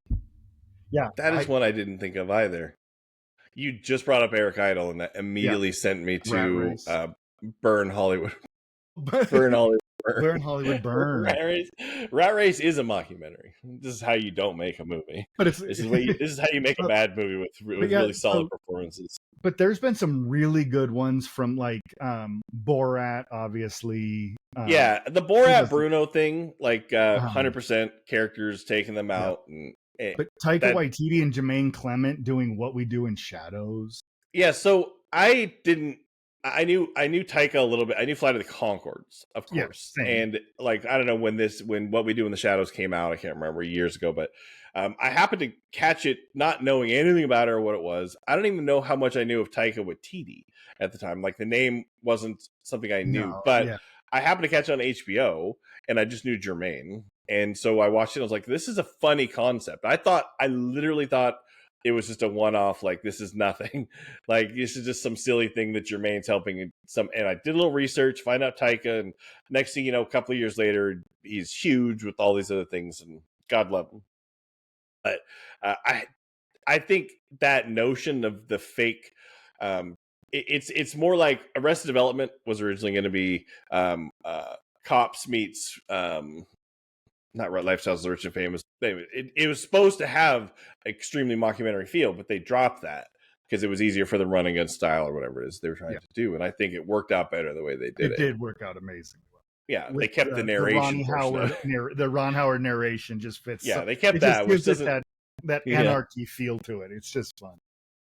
yeah, that is one I didn't think of either. You just brought up Eric Idle, and that immediately sent me to Burn Hollywood. Burn Hollywood. Burn Hollywood Burn. Rat Race is a mockumentary. This is how you don't make a movie. But this is how you make a bad movie with really solid performances. But there's been some really good ones from like Borat, obviously. The Borat Bruno thing, like 100% characters taking them out. But Taika Waititi and Jermaine Clement doing What We Do in Shadows. Yeah, so I knew Taika a little bit. I knew Flight of the Conchords, of course. Yeah, and like, I don't know when What We Do in the Shadows came out, I can't remember, years ago, but I happened to catch it not knowing anything about it or what it was. I don't even know how much I knew of Taika Waititi at the time. Like the name wasn't something I knew, but I happened to catch it on HBO and I just knew Jermaine. And so I watched it and I was like, this is a funny concept. I literally thought it was just a one-off, like this is nothing. Like this is just some silly thing that Jermaine's helping and I did a little research, find out Taika, and next thing you know, a couple of years later, he's huge with all these other things, and God love him. But I think that notion of the fake, it's more like Arrested Development was originally going to be Cops meets not Right Lifestyles, Rich and Famous. It was supposed to have extremely mockumentary feel, but they dropped that because it was easier for them Run Against Style or whatever it is they were trying to do. And I think it worked out better the way they did it. It did work out amazingly well. Yeah, they kept the narration. The Ron Howard narration just fits. Yeah, they kept that, which doesn't that anarchy feel to it. It's just fun.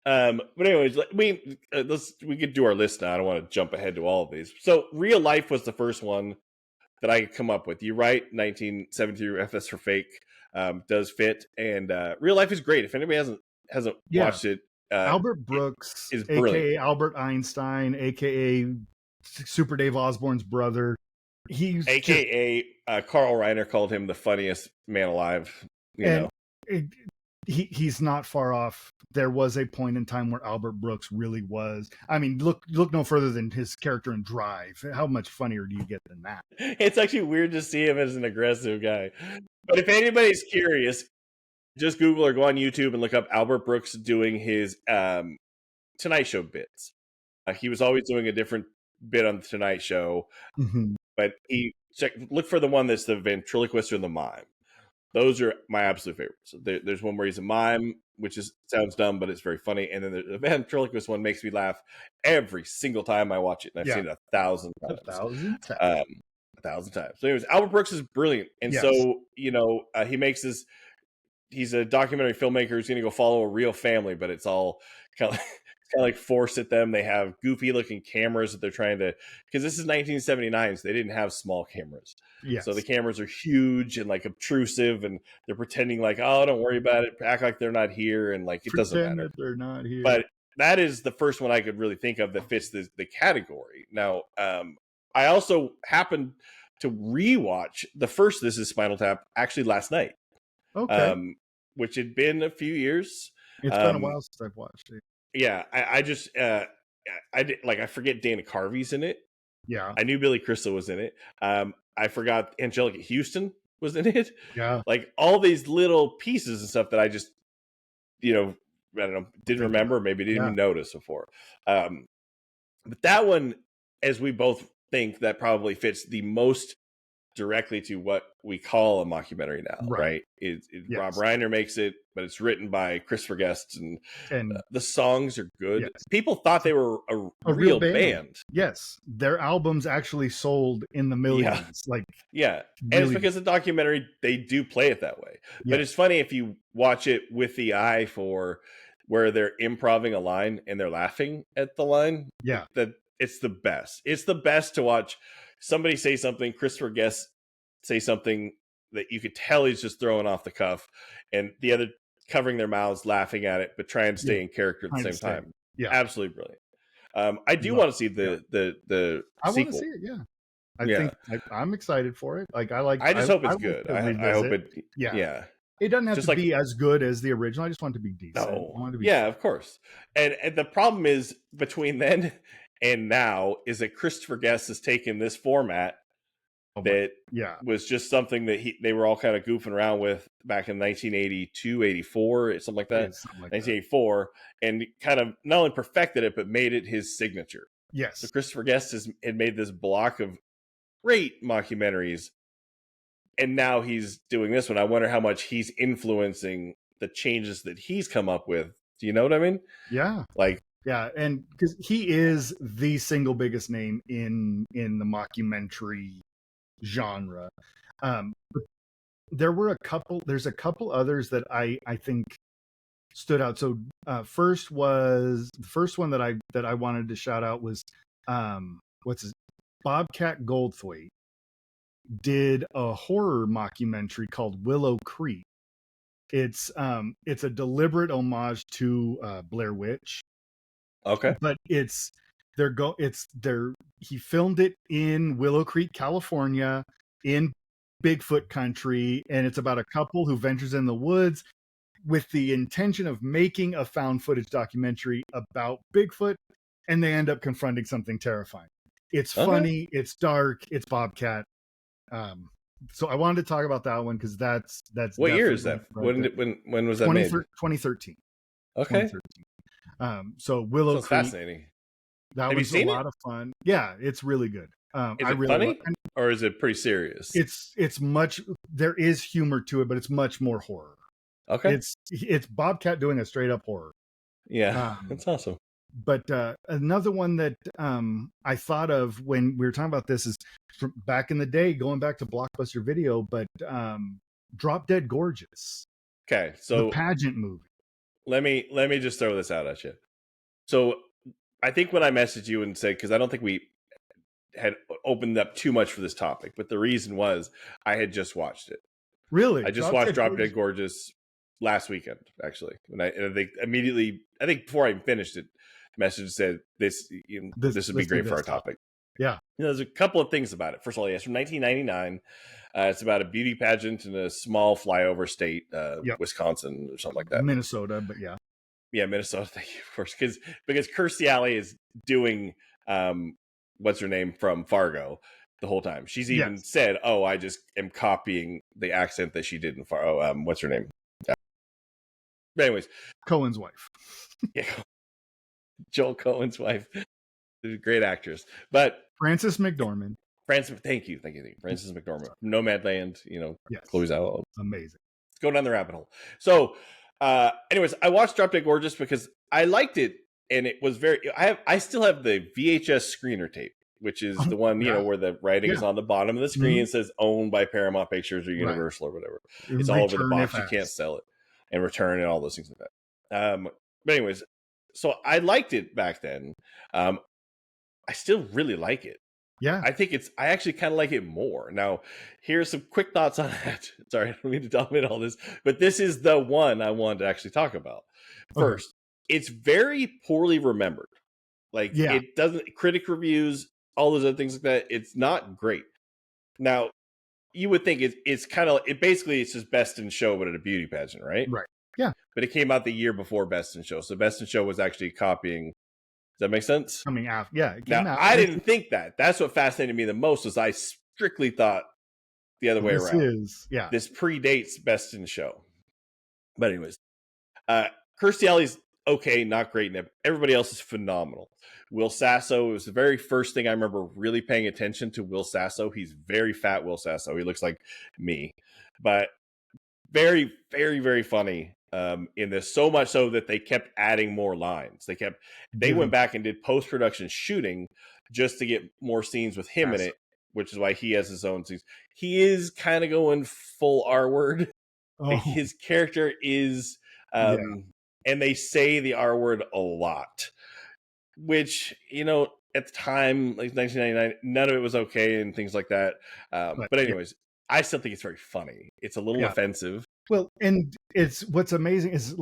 But anyways, we could do our list now. I don't want to jump ahead to all of these. So Real Life was the first one that I could come up with. You're right, 1973 FS for Fake does fit, and Real Life is great. If anybody hasn't watched it, Albert Brooks is brilliant. AKA Albert Einstein, AKA Super Dave Osborne's brother. He's AKA Carl Reiner called him the funniest man alive. He's not far off. There was a point in time where Albert Brooks really was. I mean, look no further than his character in Drive. How much funnier do you get than that? It's actually weird to see him as an aggressive guy. But if anybody's curious, just Google or go on YouTube and look up Albert Brooks doing his Tonight Show bits. He was always doing a different bit on the Tonight Show, but look for the one that's the ventriloquist or the mime. Those are my absolute favorites. There's one where he's a mime, which sounds dumb, but it's very funny. And then the ventriloquist one makes me laugh every single time I watch it. And I've seen it 1,000 times. 1,000 times. 1,000 times. So anyways, Albert Brooks is brilliant. And so, he makes this, he's a documentary filmmaker who's going to go follow a real family, but it's all kind of like forced at them. They have goofy looking cameras that they're trying to, because this is 1979, so they didn't have small cameras. So the cameras are huge and like obtrusive, and they're pretending like, oh, don't worry about it, act like they're not here, and like it doesn't matter. They're not here. But that is the first one I could really think of that fits the category. Now, I also happened to rewatch the first This Is Spinal Tap actually last night. Okay. Which had been a few years. It's been a while since I've watched it. Yeah, I just I did, like, I forget Dana Carvey's in it. Yeah, I knew Billy Crystal was in it. I forgot Angelica Houston was in it. Yeah, like all these little pieces and stuff that I just, I don't know, didn't remember, maybe didn't even notice before. But that one, as we both think, that probably fits the most directly to what we call a mockumentary now, right? Rob Reiner makes it, but it's written by Christopher Guest, and the songs are good. People thought they were a real band. Yes, their albums actually sold in the millions. And it's because the documentary, they do play it that way. But it's funny if you watch it with the eye for where they're improvising a line and they're laughing at the line. That it's the best. It's the best to watch somebody say something, Christopher Guest say something that you could tell he's just throwing off the cuff, and the other covering their mouths, laughing at it, but trying to stay in character at the same time. Absolutely brilliant. I do want to see the I sequel. Want to see it. I think I'm excited for it. Like I just hope it's good. I hope it. It doesn't have to be as good as the original. I just want it to be decent. Of course. And the problem is between then and now is that Christopher Guest has taken this format that was just something that they were all kind of goofing around with back in 1982, 84, something like that, 1984, and kind of not only perfected it, but made it his signature. So Christopher Guest had made this block of great mockumentaries, and now he's doing this one. I wonder how much he's influencing the changes that he's come up with. Do you know what I mean? And because he is the single biggest name in the mockumentary genre. There's a couple others that I think stood out. So the first one that I wanted to shout out was Bobcat Goldthwait did a horror mockumentary called Willow Creek. It's a deliberate homage to Blair Witch. Okay. But he filmed it in Willow Creek, California, in Bigfoot country, and it's about a couple who ventures in the woods with the intention of making a found footage documentary about Bigfoot, and they end up confronting something terrifying. It's funny, it's dark, it's Bobcat. So I wanted to talk about that one because that's what year is that? When was that made? 2013. Okay. 2013. So Willow Creek, fascinating. That was a lot of fun. Yeah, it's really good. Is it funny or is it pretty serious? It's much. There is humor to it, but it's much more horror. Okay, it's Bobcat doing a straight up horror. Yeah, that's awesome. But another one that I thought of when we were talking about this is from back in the day, going back to Blockbuster Video, but Drop Dead Gorgeous. Okay, so the pageant movie. Let me just throw this out at you. So I think when I messaged you and said, because I don't think we had opened up too much for this topic, but the reason was I had just watched it. Really? I just watched Drop Dead Gorgeous last weekend, actually. And I think immediately, before I finished it, message said this would be great for our topic. Yeah. There's a couple of things about it. First of all, yes, from 1999. It's about a beauty pageant in a small flyover state, Wisconsin or something like that. Minnesota, but yeah. Yeah, Minnesota. Thank you, of course, because Kirstie Alley is doing what's her name from Fargo the whole time. She's even said, "Oh, I just am copying the accent that she did in Fargo." What's her name? Yeah. But anyways, Cohen's wife. Yeah, Joel Cohen's wife. Great actress, but Frances McDormand. Thank you. Frances McDormand. Nomadland, Chloe Zhao. Amazing. Let's go down the rabbit hole. So, anyways, I watched Drop Dead Gorgeous because I liked it, and it was I still have the VHS screener tape, which is the one, where the writing is on the bottom of the screen, says owned by Paramount Pictures or Universal or whatever. It's all over the box. You can't sell it, and return and all those things like that. But anyways, so I liked it back then. I still really like it. Yeah. I actually kind of like it more. Now, here's some quick thoughts on that. Sorry, I don't mean to dominate all this, but this is the one I wanted to actually talk about. First, it's very poorly remembered. It doesn't, critic reviews, all those other things like that, it's not great. Now, you would think it's kind of, basically it's just Best in Show, but at a beauty pageant, right? Right. Yeah. But it came out the year before Best in Show. So Best in Show was actually copying. Does that make sense? Coming out. Yeah. Now, I didn't think that. That's what fascinated me the most, was I strictly thought the other way around. This predates Best in Show. But anyways, Kirstie Alley's okay, not great. Everybody else is phenomenal. Will Sasso, it was the very first thing I remember really paying attention to Will Sasso. He's very fat, Will Sasso. He looks like me. But very, very, very funny. In this, so much so that they kept adding more lines. They went back and did post-production shooting just to get more scenes with him in it, which is why he has his own scenes. He is kind of going full R word. His character is, and they say the R word a lot, which, at the time, like 1999, none of it was okay and things like that. But anyways, I still think it's very funny. It's a little offensive. Well, and what's amazing is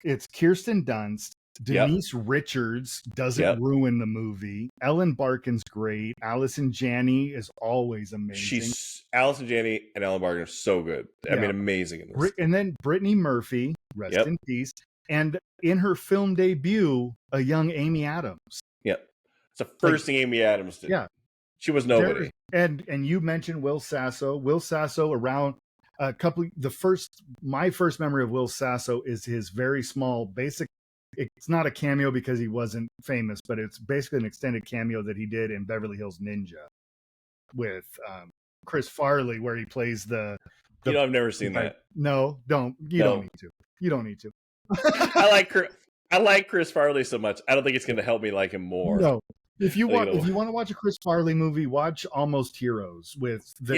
it's Kirsten Dunst, Denise Richards doesn't ruin the movie. Ellen Barkin's great. Allison Janney is always amazing. Allison Janney and Ellen Barkin are so good. I mean, amazing in this. And then Brittany Murphy, rest in peace, and in her film debut, a young Amy Adams. Yep, it's the first thing Amy Adams did. Yeah, she was nobody. And you mentioned Will Sasso. Will Sasso around. My first memory of Will Sasso is his very small basic. It's not a cameo because he wasn't famous, but it's basically an extended cameo that he did in Beverly Hills Ninja with Chris Farley, where he plays the I've never seen that. No, don't. You don't need to. You don't need to. I like Chris Farley so much. I don't think it's going to help me like him more. No. If you want to watch a Chris Farley movie, watch Almost Heroes with the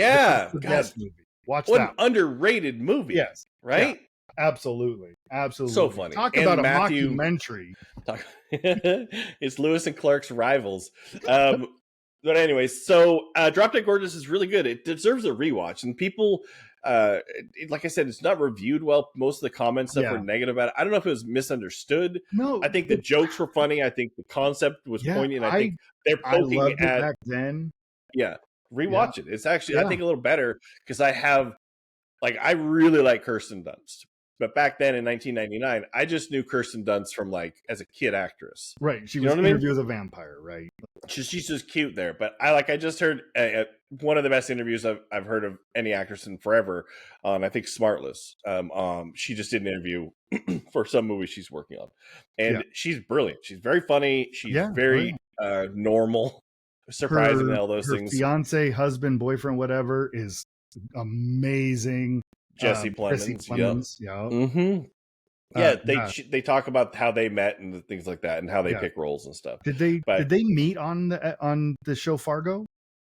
best movie. Watch that. An underrated movie. Yes. Right? Yeah, absolutely. So funny. Talk about a mockumentary. It's Lewis and Clark's rivals. But anyways, so Drop Dead Gorgeous is really good. It deserves a rewatch. And people, like I said, it's not reviewed well. Most of the comments were negative about it. I don't know if it was misunderstood. No. I think the jokes were funny. I think the concept was poignant. I think they're poking at it back then. Yeah. Rewatch it. It's actually, I think, a little better because I really like Kirsten Dunst. But back then in 1999, I just knew Kirsten Dunst from as a kid actress. Right. She was Interview with a Vampire, right? She's just cute there. But I just heard one of the best interviews I've heard of any actress in forever on, I think, Smartless. She just did an interview for some movie she's working on. And she's brilliant. She's very funny. She's very normal. Surprising all those things. Fiance, husband, boyfriend, whatever is amazing. Jesse Plemons. They talk about how they met and things like that, and how they pick roles and stuff. Did they meet on the show Fargo,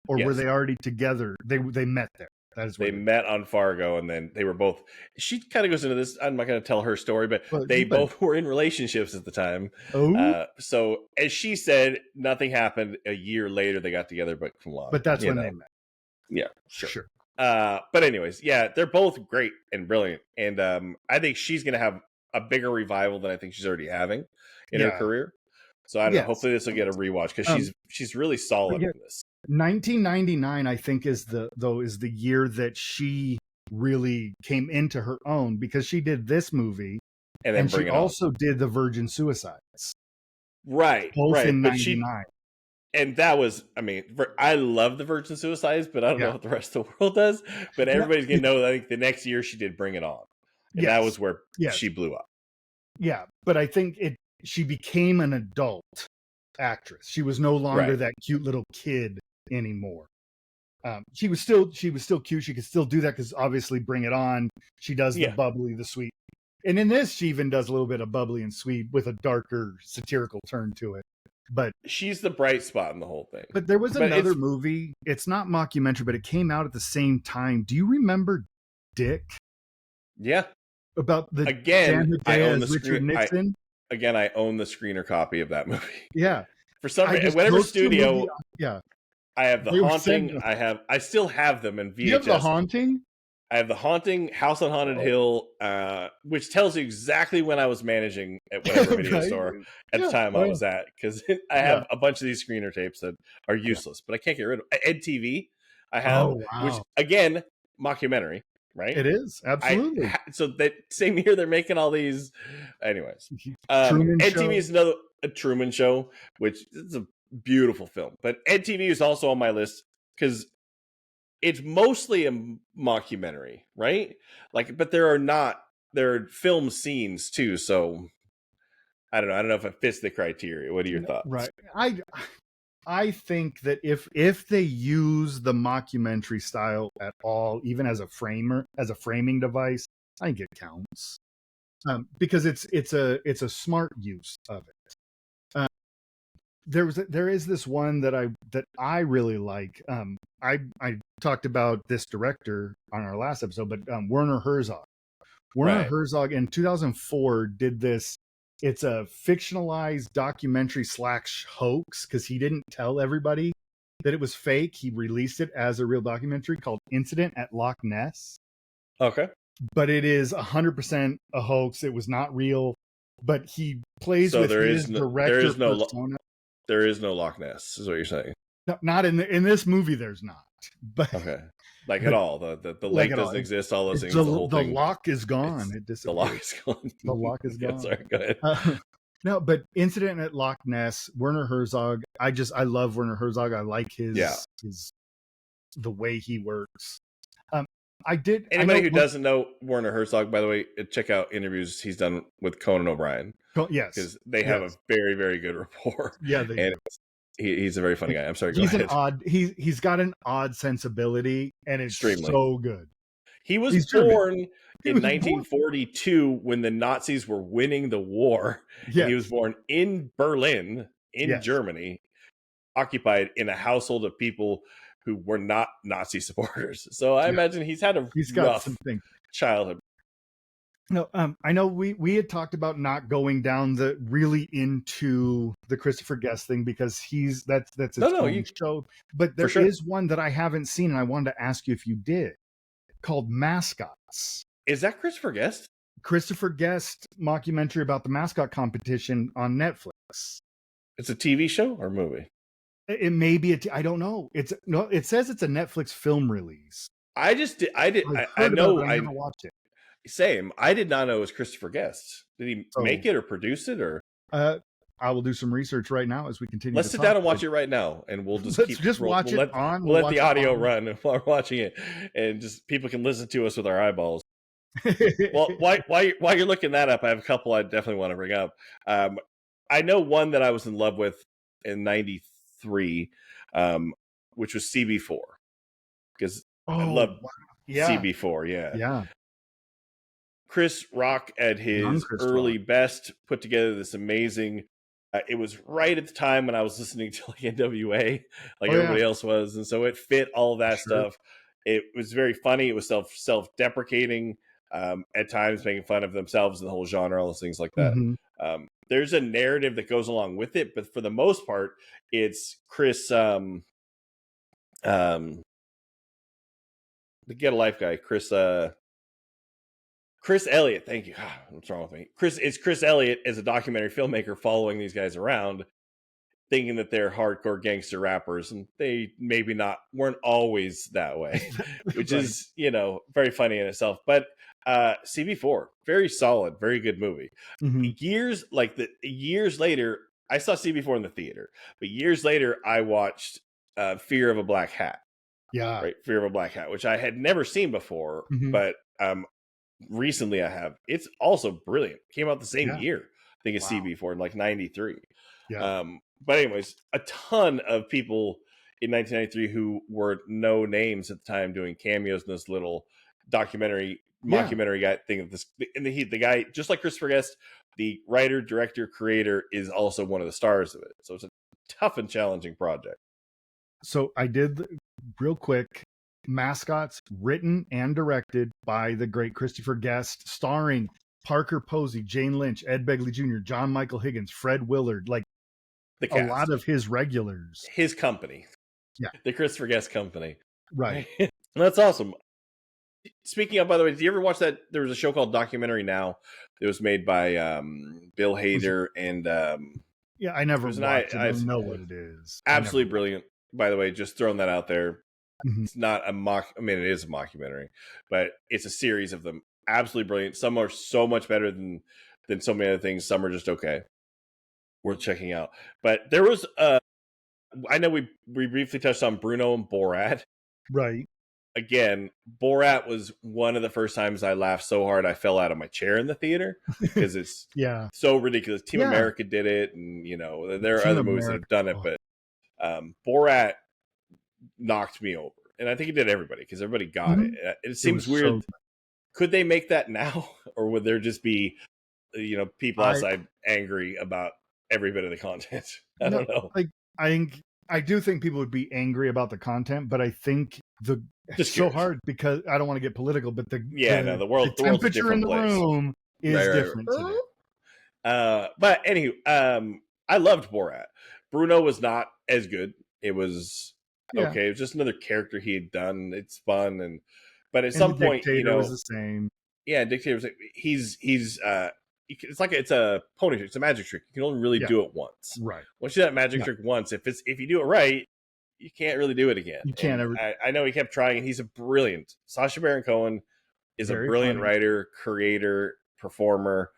or were they already together? They met there. They met on Fargo, and then they were both. She kind of goes into this. I'm not going to tell her story, but they both were in relationships at the time. Oh, so as she said, nothing happened. A year later, they got together, but come on. But that's when they met. Yeah, sure. But anyways, they're both great and brilliant, and I think she's going to have a bigger revival than I think she's already having in her career. So I don't know. Hopefully this will get a rewatch because she's really solid in this. 1999, I think, is the year that she really came into her own, because she did this movie and she also did The Virgin Suicides. Right. Both in 99. And that was, I mean, I love The Virgin Suicides, but I don't know what the rest of the world does. But everybody's going to know that I think the next year she did Bring It On. And that was where she blew up. Yeah. But I think she became an adult actress. She was no longer that cute little kid anymore. She was still cute. She could still do that because obviously Bring It On, she does the bubbly, the sweet. And in this, she even does a little bit of bubbly and sweet with a darker satirical turn to it. But she's the bright spot in the whole thing. But there was another movie. It's not mockumentary, but it came out at the same time. Do you remember Dick? Yeah. About the I own the Richard Nixon. I own the screener copy of that movie. Yeah. For some reason, whatever studio. I have The Haunting. I still have them in VHS. You have The Haunting? I have The Haunting, House on Haunted Hill, which tells you exactly when I was managing at whatever video store at the time I was at, because I have a bunch of these screener tapes that are useless, but I can't get rid of. EdTV, I have, which again, mockumentary, right? It is, absolutely. So that same year they're making all these. Anyways, EdTV is another Truman Show, which is a beautiful film, but EdTV is also on my list because it's mostly a mockumentary, right? Like, but there are film scenes too. So I don't know if it fits the criteria. What are your thoughts? Right. I think that if they use the mockumentary style at all, even as a framing device, I think it counts. Because it's a smart use of it. There is this one that I really like. I talked about this director on our last episode, but Werner Herzog. Werner Herzog in 2004 did this. It's a fictionalized documentary / hoax, because he didn't tell everybody that it was fake. He released it as a real documentary called Incident at Loch Ness. Okay. But it is 100% a hoax. It was not real. But he plays with his director persona. There is no Loch Ness, is what you're saying. No, not in this movie. There's not. But okay, at all. The lake doesn't exist. All those things. The lock is gone. It disappeared. The lock is gone. The lock is gone. Sorry, go ahead. No, but Incident at Loch Ness. Werner Herzog. I love Werner Herzog. I like his the way he works. Anybody who doesn't know Werner Herzog, by the way, check out interviews he's done with Conan O'Brien. Yes, because they have a very, very good rapport. Yeah, he's a very funny guy. I'm sorry. He's got an odd sensibility, and it's so good. He was born in 1942 when the Nazis were winning the war. Yes. He was born in Berlin, Germany, occupied in a household of people who were not Nazi supporters. So I imagine he's had a rough childhood. No, I know we had talked about not going down really into the Christopher Guest thing, because that's its own show. But there is one that I haven't seen, and I wanted to ask you if you did, called Mascots. Is that Christopher Guest? Christopher Guest mockumentary about the mascot competition on Netflix. It's a TV show or movie? It may be I don't know. It says it's a Netflix film release. I never watched it. Same. I did not know it was Christopher Guest. Did he make it or produce it, or? I will do some research right now as we continue. Let's sit down and watch it right now, and we'll just watch it on. We'll let the audio run while we're watching it, and just people can listen to us with our eyeballs. Well, while you're looking that up, I have a couple I definitely want to bring up. I know one that I was in love with in '93, which was CB4, because I love CB4. Yeah. Chris Rock at his early best put together this amazing. It was right at the time when I was listening to NWA, everybody else was, and so it fit all of that stuff. It was very funny. It was self-deprecating at times, making fun of themselves and the whole genre, all those things like that. Mm-hmm. There's a narrative that goes along with it, but for the most part, it's Chris, the Get a Life guy, Chris Elliott, thank you. What's wrong with me? It's Chris Elliott as a documentary filmmaker following these guys around thinking that they're hardcore gangster rappers, and they maybe weren't always that way, which right. is, very funny in itself. But CB4, very solid, very good movie. Mm-hmm. Years later, I saw CB4 in the theater, but years later, I watched Fear of a Black Hat. Yeah. Right. Fear of a Black Hat, which I had never seen before, mm-hmm. but recently I have. It's also brilliant. Came out the same year, I think, as CB4 in like 93. Yeah. But anyways, a ton of people in 1993 who were no names at the time doing cameos in this little mockumentary guy thing of this. And the guy, just like Christopher Guest, the writer, director, creator, is also one of the stars of it. So it's a tough and challenging project. So I did, real quick, Mascots, written and directed by the great Christopher Guest, starring Parker Posey, Jane Lynch, Ed Begley Jr., John Michael Higgins, Fred Willard, like a lot of his regulars. His company. Yeah. The Christopher Guest company. Right. That's awesome. Speaking of, by the way, did you ever watch that? There was a show called Documentary Now that was made by Bill Hader and... yeah, I never watched it. I don't know what it is. Absolutely brilliant. By the way, just throwing that out there. Mm-hmm. It's not a it is a mockumentary, but it's a series of them. Absolutely brilliant. Some are so much better than so many other things. Some are just okay. Worth checking out. But there was I know we briefly touched on Bruno and Borat. Right. Again, Borat was one of the first times I laughed so hard I fell out of my chair in the theater because it's so ridiculous. Team America did it, and there are other movies that have done it, but Borat knocked me over, and I think it did everybody because everybody got it. It seems weird. Could they make that now, or would there just be people outside angry about every bit of the content? I don't know. I do think people would be angry about the content, but I think it's so hard because I don't want to get political, but the temperature in the room is different today. But anywho, I loved Borat. Bruno was not as good. It was okay. It was just another character he had done. It's fun, but at some point, Dictator was the same. Yeah, Dictator was. He's it's a pony trick. It's a magic trick. You can only really do it once. Right. Once you do that magic trick once, if you do it right, you can't really do it again. You can't ever. I know he kept trying, and he's a brilliant. Sacha Baron Cohen is a brilliant writer, creator, performer.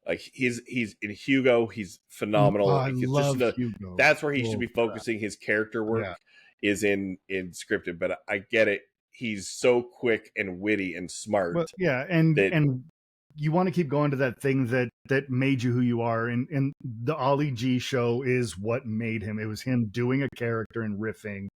Like he's in Hugo, he's phenomenal. I love Hugo. That's where he should be focusing his character work is in scripted. But I get it. He's so quick and witty and smart. Well, and you want to keep going to that thing that made you who you are. And the Ollie G show is what made him. It was him doing a character and riffing.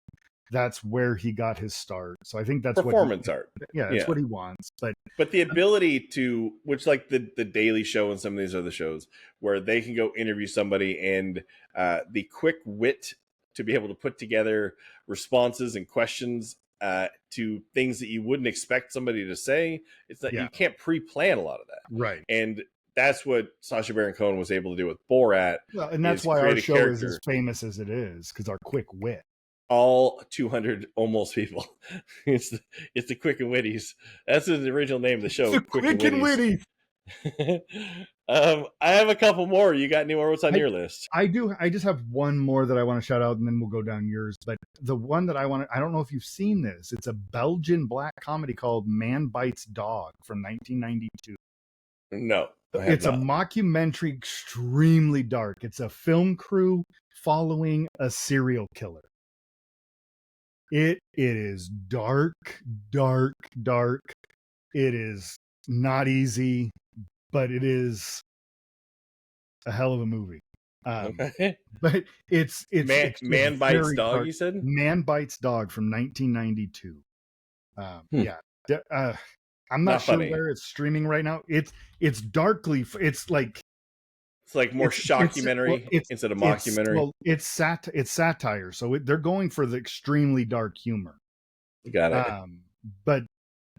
That's where he got his start. So I think that's performance art. Yeah, that's what he wants. But the ability to, which like the Daily Show and some of these other shows, where they can go interview somebody and the quick wit to be able to put together responses and questions to things that you wouldn't expect somebody to say. It's that you can't pre-plan a lot of that. Right. And that's what Sacha Baron Cohen was able to do with Borat. Well, and that's why our show is as famous as it is, because our quick wit. All 200 almost people. It's the Quick and Witties. That's the original name of the show. The Quick and Witties. I have a couple more. You got any more? What's on your list? I do. I just have one more that I want to shout out, and then we'll go down yours. But the one that I don't know if you've seen this. It's a Belgian black comedy called Man Bites Dog from 1992. No. It's a mockumentary, extremely dark. It's a film crew following a serial killer. It is dark. It is not easy, but it is a hell of a movie. Okay. But it's Man Bites Dog, dark. you said? Man Bites Dog from 1992. Yeah. I'm not sure where it's streaming right now. It's darkly. It's like more shockumentary instead of mockumentary. It's satire, so they're going for the extremely dark humor. Got it. But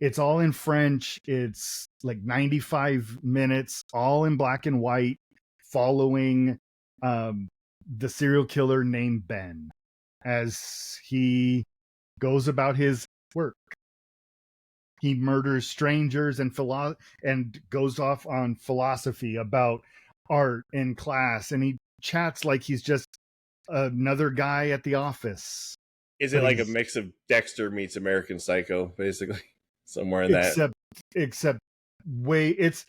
it's all in French. It's like 95 minutes, all in black and white, following the serial killer named Ben as he goes about his work. He murders strangers and goes off on philosophy about art and class, and he chats like he's just another guy at the office. Is it like a mix of Dexter meets American Psycho, basically? Somewhere in that. Except way it's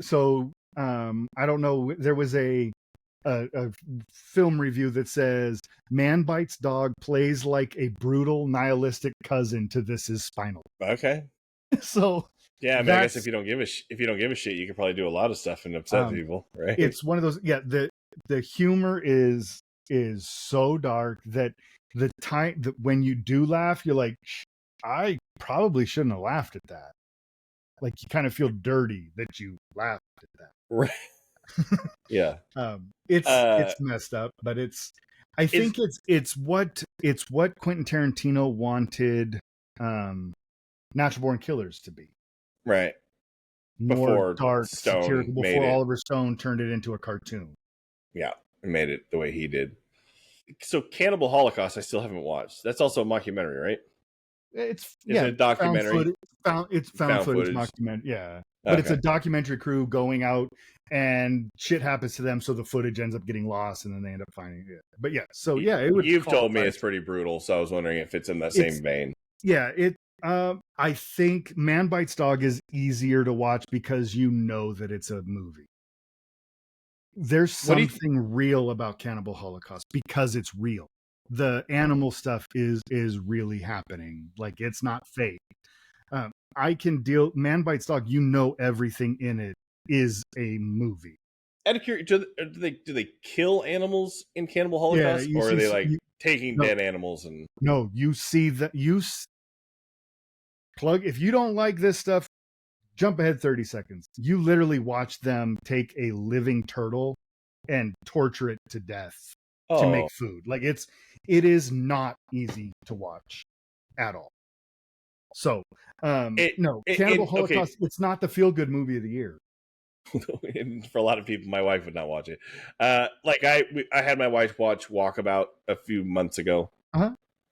so I don't know. There was a film review that says man bites dog, plays like a brutal nihilistic cousin to This Is Spinal. Okay. So yeah, I mean, I guess if you don't give a shit, you can probably do a lot of stuff and upset people, right? It's one of those. Yeah, the humor is so dark that the time that when you do laugh, you're like, I probably shouldn't have laughed at that. Like you kind of feel dirty that you laughed at that. Right. Yeah. It's messed up, but I think it's what Quentin Tarantino wanted Natural Born Killers to be. Right. More before dark, Stone before Oliver Stone turned it into a cartoon. Yeah, made it the way he did. So Cannibal Holocaust, I still haven't watched. That's also a mockumentary, right? It's a documentary. It's found footage documentary. Yeah, but it's a documentary crew going out and shit happens to them, so the footage ends up getting lost, and then they end up finding it. But yeah, so yeah, it would. You've told me it's pretty brutal, so I was wondering if it's in that same vein. Yeah, I think Man Bites Dog is easier to watch because you know that it's a movie. There's something real about Cannibal Holocaust because it's real. The animal stuff is really happening. Like it's not fake. I can deal. Man Bites Dog. You know everything in it is a movie. Out of curiosity, do they kill animals in Cannibal Holocaust, or are they taking dead animals and? No, you see that plug. If you don't like this stuff, jump ahead 30 seconds. You literally watch them take a living turtle and torture it to death to make food. Like it is not easy to watch at all. So, Cannibal Holocaust, it's not the feel-good movie of the year. For a lot of people, my wife would not watch it. I had my wife watch Walkabout a few months ago.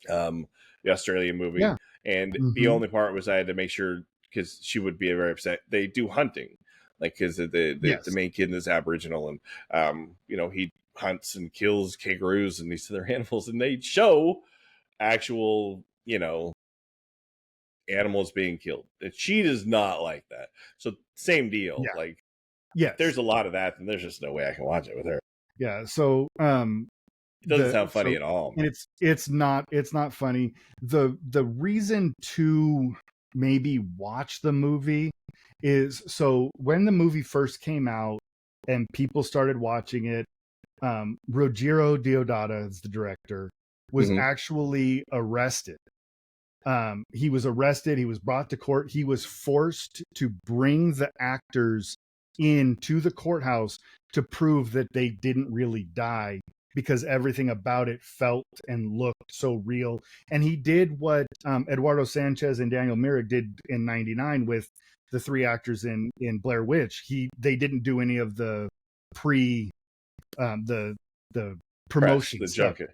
The Australian movie. Yeah. And the only part was I had to make sure, because she would be very upset. They do hunting, like because the main kid is Aboriginal, and he hunts and kills kangaroos and these other animals, and they show actual animals being killed. And she does not like that. So same deal. Yeah. Like, there's a lot of that, and there's just no way I can watch it with her. Yeah. So it doesn't sound funny at all. And it's not funny. The reason to maybe watch the movie is so when the movie first came out and people started watching it, Rogero Deodato is the director, was actually arrested. He was arrested. He was brought to court. He was forced to bring the actors into the courthouse to prove that they didn't really die, because everything about it felt and looked so real. And he did what Eduardo Sanchez and Daniel Myrick did in '99 with the three actors in Blair Witch. They didn't do any of the the promotion, the junket.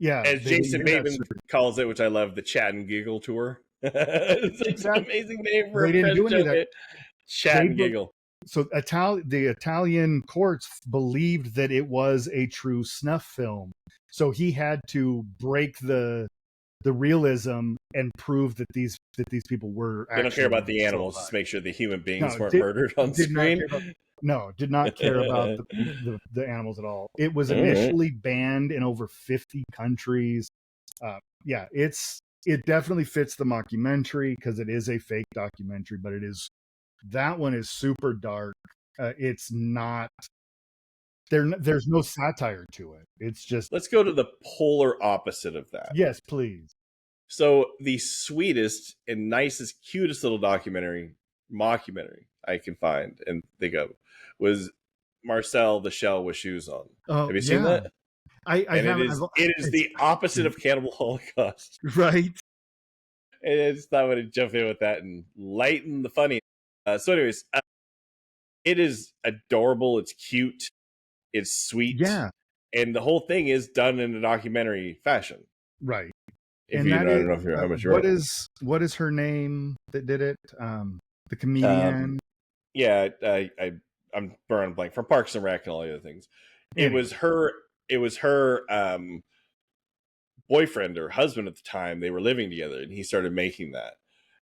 Yeah, as Jason Bateman calls it, which I love, the Chat and Giggle tour. It's an amazing name for a press junket. Chat and Giggle. So the Italian courts believed that it was a true snuff film. So he had to break the realism and prove that these people were. They don't care about the animals; just make sure the human beings weren't murdered on screen. Did not care about the animals at all. It was initially banned in over 50 countries. It definitely fits the mockumentary because it is a fake documentary, but that one is super dark. It's not. There's no satire to it. It's just. Let's go to the polar opposite of that. Yes, please. So the sweetest and nicest, cutest little mockumentary I can find and think of was Marcel the Shell with Shoes On. Have you seen that? It is the opposite of Cannibal Holocaust. Right. And I just thought I would jump in with that and lighten the funny. So anyways, it is adorable. It's cute. It's sweet. Yeah. And the whole thing is done in a documentary fashion. Right. I don't know if you're how much you're what is her name that did it? The comedian. I'm drawing a blank from Parks and Rec and all the other things. It was her it was her boyfriend or husband at the time. They were living together, and he started making that.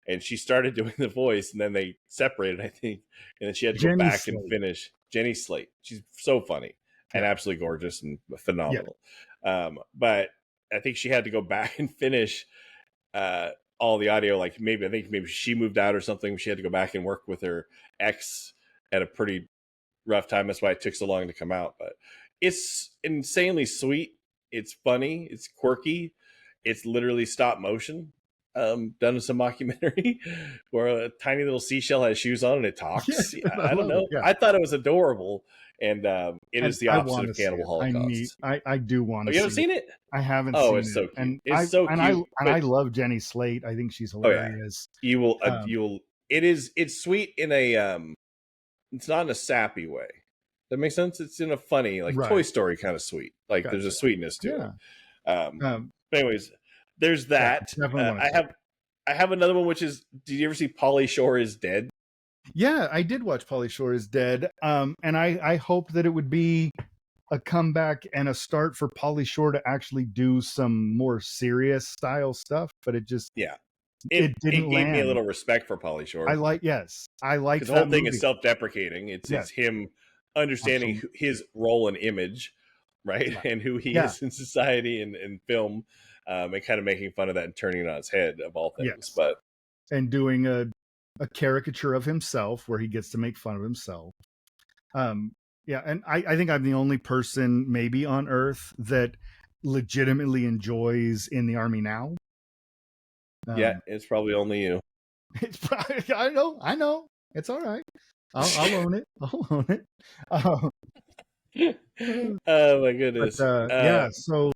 And she started doing the voice, and then they separated, I think. And then she had to go back and finish. Jenny Slate. She's so funny and absolutely gorgeous and phenomenal. But I think she had to go back and finish all the audio. Like maybe she moved out or something. She had to go back and work with her ex at a pretty rough time. That's why it took so long to come out. But it's insanely sweet. It's funny. It's quirky. It's literally stop motion. Done in some mockumentary where a tiny little seashell has shoes on and it talks. I don't know. I thought it was adorable, and it is the opposite of Cannibal Holocaust. I do want to. You haven't seen it? I haven't seen it. It's so cute. And it's so cute. And I love Jenny Slate. I think she's hilarious. You will. It's sweet in a. It's not in a sappy way. That makes sense. It's in a funny, like Toy Story kind of sweet. Like there's a sweetness to it. But anyways, there's that. I have another one, which is, did you ever see Pauly Shore is Dead? Yeah, I did watch Pauly Shore is Dead. And I hope that it would be a comeback and a start for Pauly Shore to actually do some more serious style stuff, but it just it didn't gave land. Me a little respect for Pauly Shore. I like because the whole thing is self-deprecating. It's him understanding his role and image, right? And who he is in society and film, and kind of making fun of that and turning it on its head of all things. But and doing a caricature of himself where he gets to make fun of himself. And I think I'm the only person maybe on earth that legitimately enjoys In the Army Now. It's probably only you. It's probably, I know. It's all right. I'll own it. I'll own it. Oh my goodness. But, so,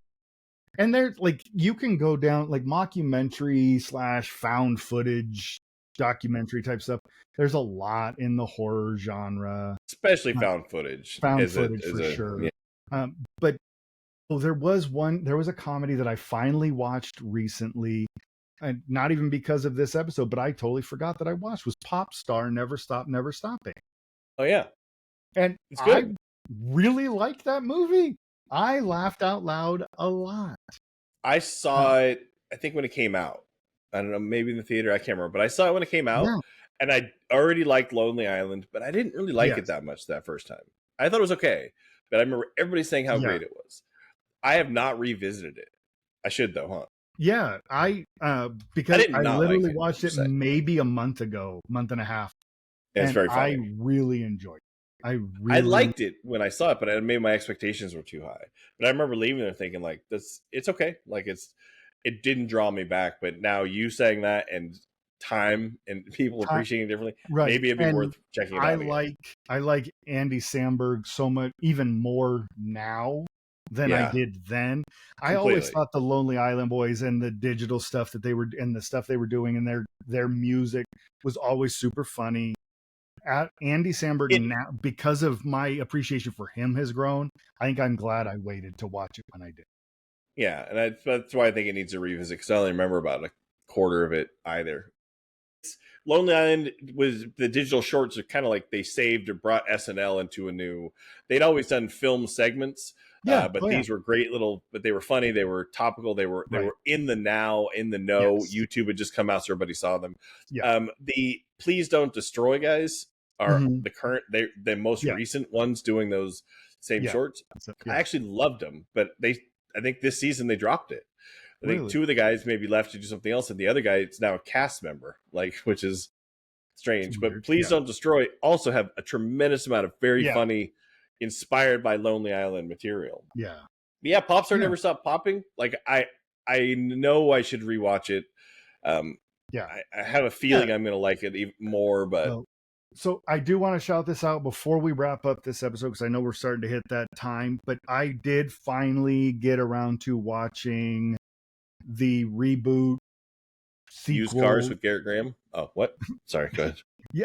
and there's like, you can go down like mockumentary / found footage documentary type stuff. There's a lot in the horror genre, especially found footage. For sure. Yeah. But there was a comedy that I finally watched recently, and not even because of this episode, but I totally forgot that I watched, was Pop Star Never Stop Never Stopping. Oh yeah. And it's good. I really liked that movie. I laughed out loud a lot. I saw it, I think, when it came out. I don't know, maybe in the theater, I can't remember, but I saw it when it came out, and I already liked Lonely Island, but I didn't really like it that much that first time. I thought it was okay, but I remember everybody saying how great it was. I have not revisited it. I should though, huh? Yeah, because I literally watched it maybe a month and a half. It's very funny. I really enjoyed it. I liked it when I saw it, but maybe my expectations were too high. But I remember leaving there thinking like, it's okay. Like it didn't draw me back, but now you saying that and time and people appreciating it differently, maybe it'd be worth checking it out. I like Andy Samberg so much, even more now than I did then. Completely. I always thought the Lonely Island Boys and the digital stuff that they were and the stuff they were doing and their music was always super funny. Andy Samberg now, because of my appreciation for him, has grown. I think I'm glad I waited to watch it when I did. Yeah, and that's why I think it needs a revisit, because I only remember about a quarter of it either. Lonely Island was the digital shorts are kind of like they saved or brought SNL into a new. They'd always done film segments, but these were great little. But they were funny. They were topical. They were in the now, in the know. Yes. YouTube had just come out, so everybody saw them. Yeah. The Please Don't Destroy guys are the current. The most recent ones doing those same shorts. I actually loved them, but I think this season they dropped it. I think two of the guys maybe left to do something else, and the other guy is now a cast member, which is strange. But Please Don't Destroy also have a tremendous amount of very funny, inspired by Lonely Island material. Yeah. Pop Star Never Stop Popping. Like I know I should rewatch it. I have a feeling I'm going to like it even more, but. So I do want to shout this out before we wrap up this episode, because I know we're starting to hit that time, but I did finally get around to watching the reboot sequel. Used Cars with Garrett Graham. Oh, what? Sorry, go ahead.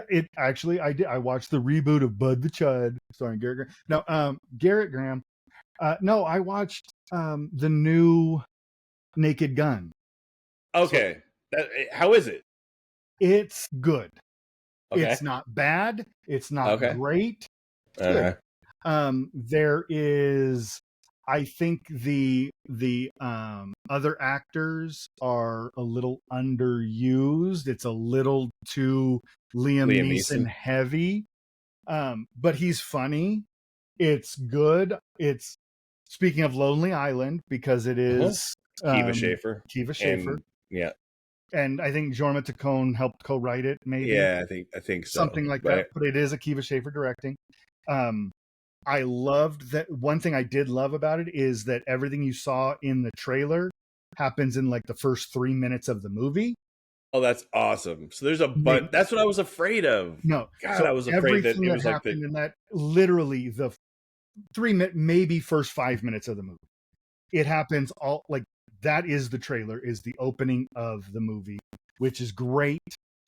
It actually, I did. I watched the reboot of Bud the Chud, starring Garrett Graham. No, Garrett Graham. No, I watched the new Naked Gun. Okay. How is it? It's good. Okay. It's not bad. It's not great. It's good. There is I think the other actors are a little underused. It's a little too Liam Neeson heavy. But he's funny. It's good. It's, speaking of Lonely Island, because it is Kiva Schaffer. And, and I think Jorma Taccone helped co-write it. Maybe. Yeah, I think so. Something like that. But it is a Kiva Schaffer directing. I loved that. One thing I did love about it is that everything you saw in the trailer happens in like the first 3 minutes of the movie. Oh, that's awesome. So there's a bunch. That's what I was afraid of. No. God, so I was afraid that it was like happened in that, literally the 3 minute, maybe first 5 minutes of the movie. It happens all, like, that is the trailer, is the opening of the movie, which is great.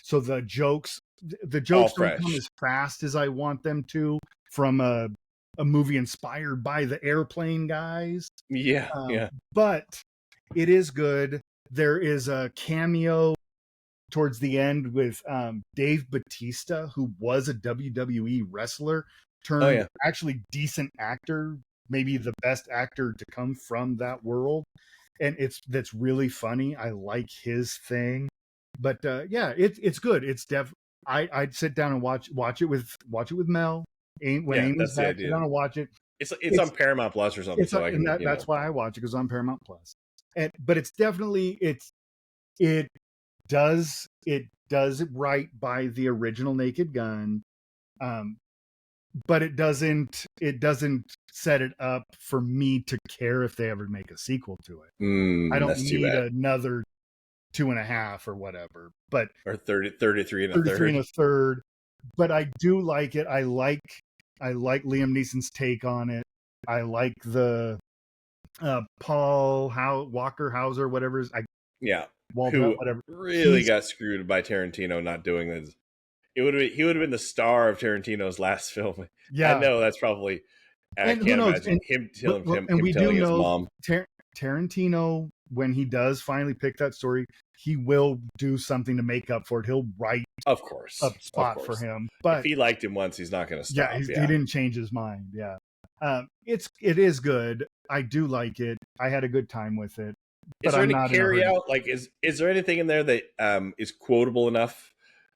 So the jokes don't come as fast as I want them to from a movie inspired by the Airplane guys. Yeah. But it is good. There is a cameo towards the end with Dave Bautista, who was a WWE wrestler turned actually decent actor, maybe the best actor to come from that world. And that's really funny. I like his thing. But it's good. It's I'd sit down and watch it with Mel. When Amy's back, sit down and watch it. It's on Paramount Plus or something. So that's why I watch it, because it's on Paramount Plus. But it's definitely it does it right by the original Naked Gun, but it doesn't set it up for me to care if they ever make a sequel to it. I don't need another 2.5 or whatever, but or 33 and a third. But I do like it. I like Liam Neeson's take on it. I like the Paul Walker Hauser, whatever is who really got screwed by Tarantino not doing this. He would have been the star of Tarantino's last film. Yeah, I know that's probably. I can't imagine him telling his mom. Tarantino, when he does finally pick that story, he will do something to make up for it. He'll write, of course, a spot for him. But if he liked him once, he's not going to stop. He didn't change his mind. Yeah, it is good. I do like it. I had a good time with it. Is there any carry out? Like, is there anything in there that is quotable enough?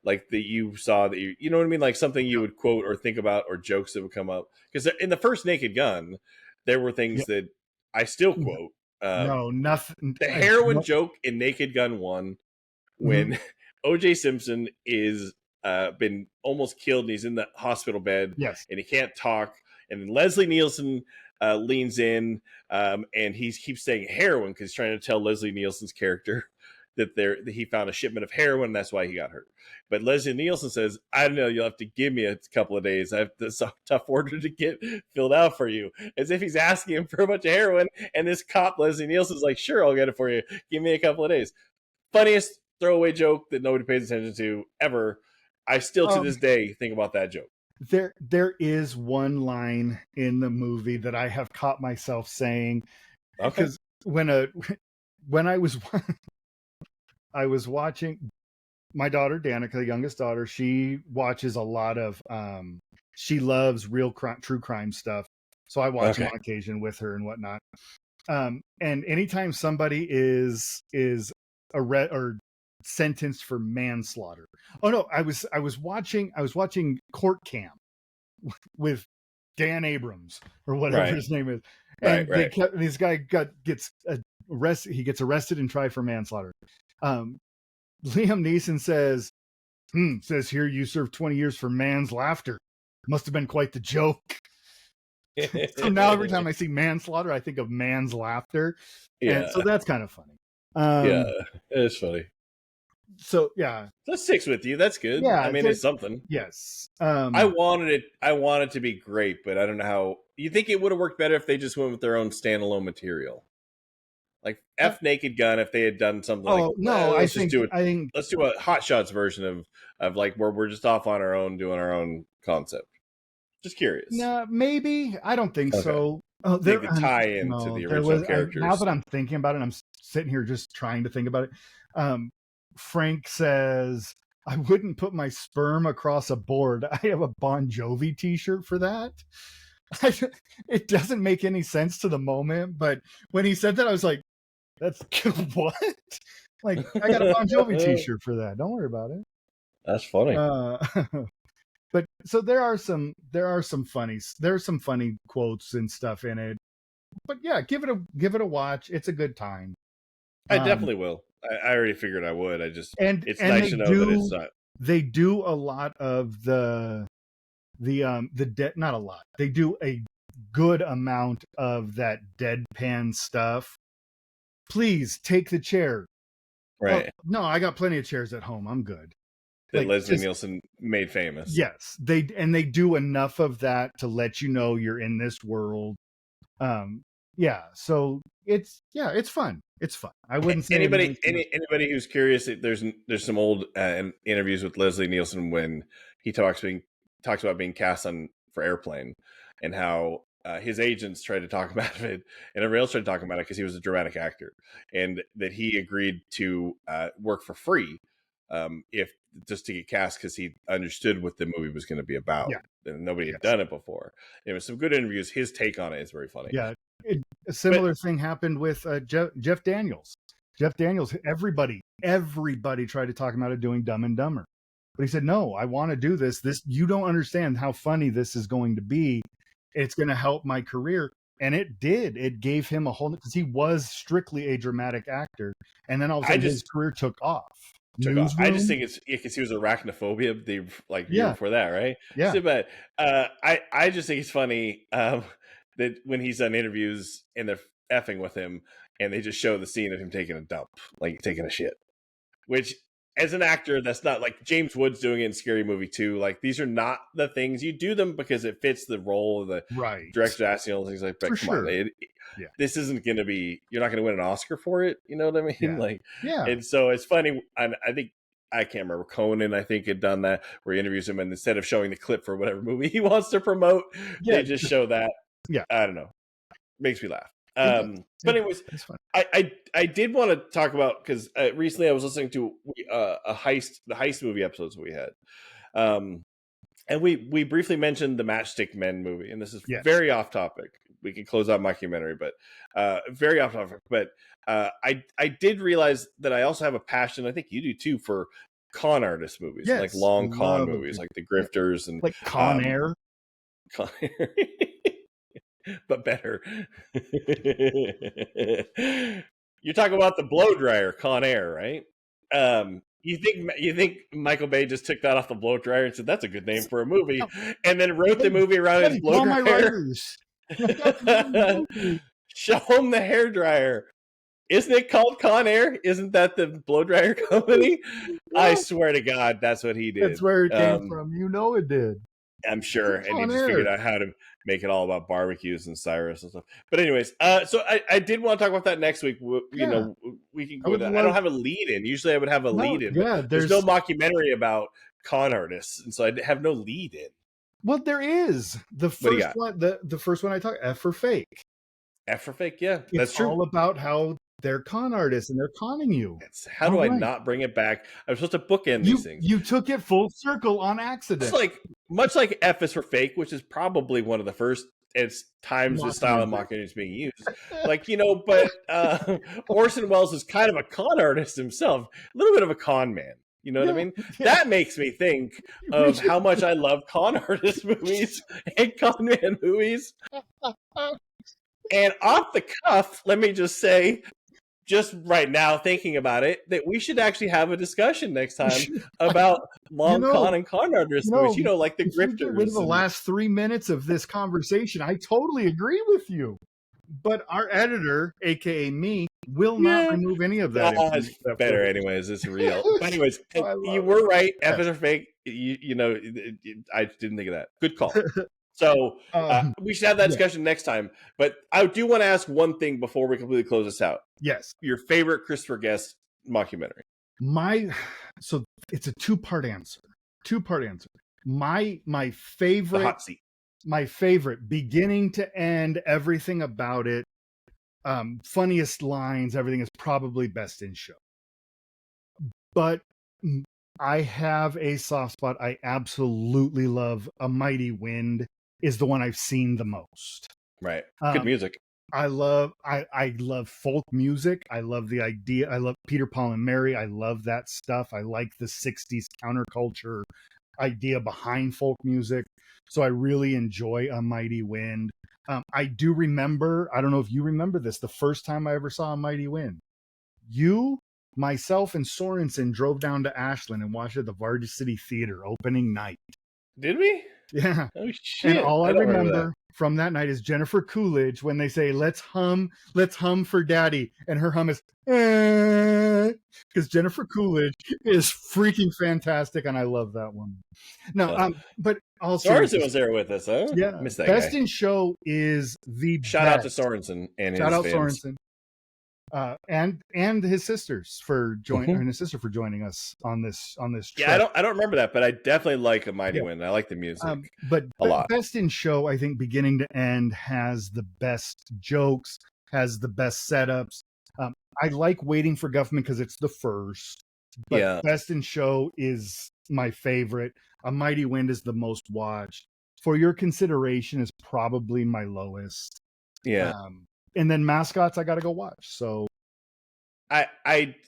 Like that you saw that you know what I mean? Like something you would quote or think about, or jokes that would come up. Because in the first Naked Gun, there were things that I still quote. No, nothing. The heroin joke in Naked Gun 1, when O.J. Simpson is been almost killed and he's in the hospital bed, and he can't talk, and then Leslie Nielsen leans in, and he keeps saying heroin because he's trying to tell Leslie Nielsen's character that he found a shipment of heroin, and that's why he got hurt. But Leslie Nielsen says, I don't know, you'll have to give me a couple of days. I have this tough order to get filled out for you. As if he's asking him for a bunch of heroin. And this cop, Leslie Nielsen's like, sure, I'll get it for you. Give me a couple of days. Funniest throwaway joke that nobody pays attention to ever. I still, to this day, think about that joke. There is one line in the movie that I have caught myself saying. Because when I was watching, my daughter Danica, the youngest daughter, she watches a lot of she loves real true crime stuff, so I watch it on occasion with her and whatnot. And anytime somebody is or sentenced for manslaughter, I was watching Court Camp with Dan Abrams or whatever his name is, and this guy gets arrested. He gets arrested and tried for manslaughter. Liam Neeson says here, you served 20 years for man's laughter. Must have been quite the joke. So now every time I see manslaughter, I think of man's laughter. Yeah. And so that's kind of funny. Yeah, it is funny. So yeah, that sticks with you. That's good. Yeah, I mean, it's something. Yes. I wanted it to be great, but I don't know how. You think it would have worked better if they just went with their own standalone material? Like Naked Gun, if they had done something let's do a Hot Shots version of like where we're just off on our own doing our own concept. Just curious. No, maybe. I don't think so. They could tie into the original characters. Now that I'm thinking about it, I'm sitting here just trying to think about it. Frank says, I wouldn't put my sperm across a board. I have a Bon Jovi t-shirt for that. It doesn't make any sense to the moment, but when he said that, I was like, "That's what?" Like, I got a Bon Jovi T-shirt for that. Don't worry about it. That's funny. But so there are some funny quotes and stuff in it. But yeah, give it a watch. It's a good time. I definitely will. I already figured I would. It's and nice to know that it's not. They do a lot of the not a lot. They do a good amount of that deadpan stuff. Please take the chair. Right. Oh, no, I got plenty of chairs at home. I'm good. That Leslie Nielsen made famous. Yes, they do enough of that to let you know you're in this world. Yeah, so it's fun. It's fun. I wouldn't say anybody who's curious. There's some old interviews with Leslie Nielsen when he talks about being cast for Airplane, and how his agents tried to talk him out of it, and everybody else tried to talk him out of it because he was a dramatic actor, and that he agreed to work for free if just to get cast because he understood what the movie was going to be about, and nobody had done it before. There was some good interviews. His take on it is very funny. Yeah, a similar thing happened with Jeff Daniels. Jeff Daniels, everybody tried to talk him out of doing Dumb and Dumber, but he said, "No, I want to do this. You don't understand how funny this is going to be. It's going to help my career." And it did. It gave him a whole, because he was strictly a dramatic actor, and then all of a sudden his career took off. I just think it's because he was arachnophobia the year before that, right? Yeah. But I just think it's funny that when he's done interviews and they're effing with him and they just show the scene of him taking a dump, like taking a shit, which as an actor, that's not like James Woods doing it in Scary Movie 2. Like, these are not the things you do them because it fits the role of the director asking all things like that. Come on, this isn't going to be, you're not going to win an Oscar for it. You know what I mean? And so it's funny. I think, I can't remember, Conan, I think, had done that where he interviews him, and instead of showing the clip for whatever movie he wants to promote, they just show that. I don't know. Makes me laugh. But anyways, I did want to talk about, because recently I was listening to the heist movie episodes we had, and we briefly mentioned the Matchstick Men movie, and this is very off topic. We can close out Mockumentary, but very off topic. But I did realize that I also have a passion, I think you do too, for con artist movies, like long con movies, like The Grifters and like Con Air. Con Air. But better. You're talking about the blow dryer, Con Air, right? You think Michael Bay just took that off the blow dryer and said that's a good name for a movie, and then wrote the movie around his blow dryer? Show him the hair dryer. Isn't it called Con Air? Isn't that the blow dryer company? I swear to God, that's what he did. That's where it came from. You know it did. I'm sure, and he just figured out how to make it all about barbecues and Cyrus and stuff. But anyways, so I did want to talk about that next week. You know, we can go with that. I don't have a lead in. Usually I would have a lead in. Yeah, there's no mockumentary about con artists, and so I have no lead in. Well, there is. The first one, the first one I talked, F for Fake. F for Fake, yeah. That's true. It's all about how they're con artists and they're conning you. How do I not bring it back? I'm supposed to bookend these things. You took it full circle on accident. It's much like F is for Fake, which is probably one of the first times the style of mockumentary is being used. But Orson Welles is kind of a con artist himself, a little bit of a con man. You know what I mean? Yeah. That makes me think of how much I love con artist movies and con man movies. And off the cuff, let me just say, just right now thinking about it, that we should actually have a discussion next time about long con and con artist movies, like The Grifters. With the last 3 minutes of this conversation, I totally agree with you. But our editor, aka me, will not remove any of that. It's better anyways. It's real. But anyways, you were right. F is for Fake. I didn't think of that. Good call. So we should have that discussion next time. But I do want to ask one thing before we completely close this out. Yes. Your favorite Christopher Guest mockumentary? So it's a two-part answer. My favorite. The hot seat. My favorite, beginning to end, everything about it, funniest lines, everything is probably Best in Show. But I have a soft spot. I absolutely love A Mighty Wind. is the one I've seen the most. Right. Good music. I love folk music. I love the idea. I love Peter, Paul, and Mary. I love that stuff. I like the 60s counterculture idea behind folk music. So I really enjoy A Mighty Wind. I do remember, I don't know if you remember this, the first time I ever saw A Mighty Wind. You, myself, and Sorensen drove down to Ashland and watched it at the Vargas City Theater opening night. Did we? Yeah. Oh, shit. And all I remember from that night is Jennifer Coolidge when they say, let's hum for daddy. And her hum is, because Jennifer Coolidge is freaking fantastic. And I love that one. No, but also. Sorensen was there with us, huh? Yeah. Missed that Best guy. in Show is the Shout out to Sorensen and Shout his out fans. Sorensen. And his sisters for joining, and his sister for joining us on this trip. Yeah, I don't remember that, but I definitely like A Mighty Wind. I like the music, but a lot. Best in Show, I think, beginning to end, has the best jokes, has the best setups. I like Waiting for Guffman because it's the first. But Best in Show is my favorite. A Mighty Wind is the most watched. For Your Consideration is probably my lowest. Yeah. And then Mascots, I got to go watch. So,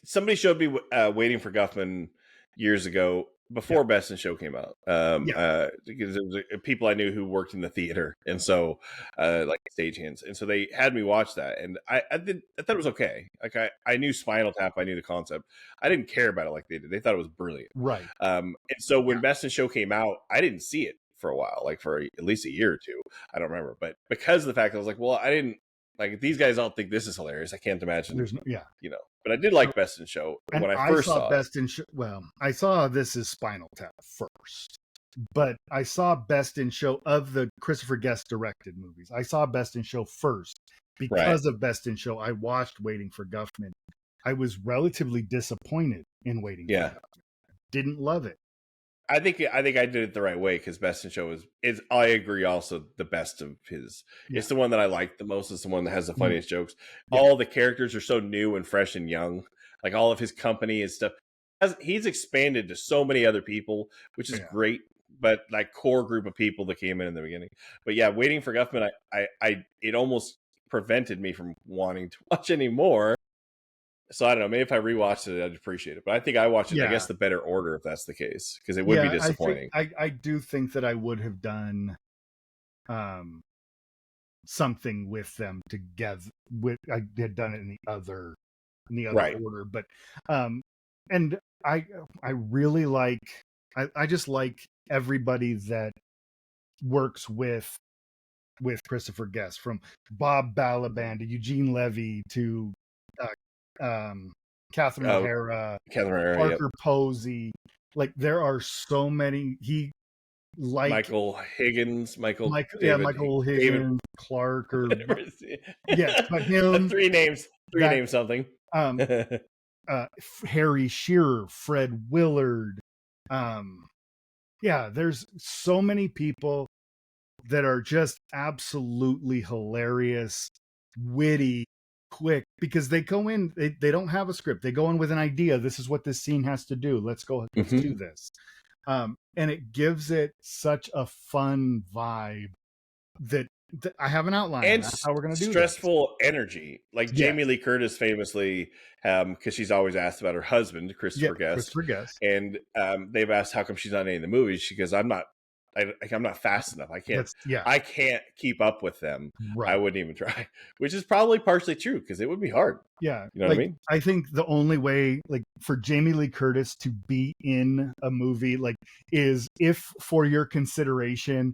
somebody showed me Waiting for Guffman years ago before Best in Show came out. Because it was people I knew who worked in the theater, and so like stagehands, and so they had me watch that, and I thought it was okay. Like I knew Spinal Tap, I knew the concept. I didn't care about it like they did. They thought it was brilliant, right? And so when Best in Show came out, I didn't see it for a while, like for at least a year or two. I don't remember, but because of the fact that I was like, well, I didn't. Like, these guys all think this is hilarious. I can't imagine. There's no, but I did like Best in Show when I first saw Best in Show. Well, I saw This Is Spinal Tap first, but I saw Best in Show of the Christopher Guest directed movies. I saw Best in Show first because of Best in Show. I watched Waiting for Guffman. I was relatively disappointed in Waiting for Guffman. Didn't love it. I think I did it the right way because Best in Show is I agree also the best of his. It's the one that I like the most. It's the one that has the funniest jokes. All the characters are so new and fresh and young. Like all of his company and stuff. He's expanded to so many other people, which is great. But like core group of people that came in the beginning. But yeah, Waiting for Guffman, it almost prevented me from wanting to watch anymore. So I don't know. Maybe if I rewatched it, I'd appreciate it. But I think I watched it, I guess, the better order if that's the case, because it would be disappointing. I do think that I would have done something with them together. I had done it in the other order, but and I really like. I just like everybody that works with Christopher Guest, from Bob Balaban to Eugene Levy to Catherine O'Hara, Parker Posey. Like there are so many. Michael Higgins, Michael Higgins, Clark, or but him. three names something. Harry Shearer, Fred Willard. There's so many people that are just absolutely hilarious, witty, quick, because they go in, they don't have a script. They go in with an idea. This is what this scene has to do. Let's do this. And it gives it such a fun vibe that I have an outline. And that's how we're going to do stressful energy. Like Jamie Lee Curtis famously, because she's always asked about her husband, Christopher Guest. And they've asked how come she's not in any of the movies. She goes, I'm not fast enough. I can't keep up with them. Right. I wouldn't even try, which is probably partially true because it would be hard. Yeah. You know what I mean? I think the only way, like, for Jamie Lee Curtis to be in a movie, like, is if For Your Consideration,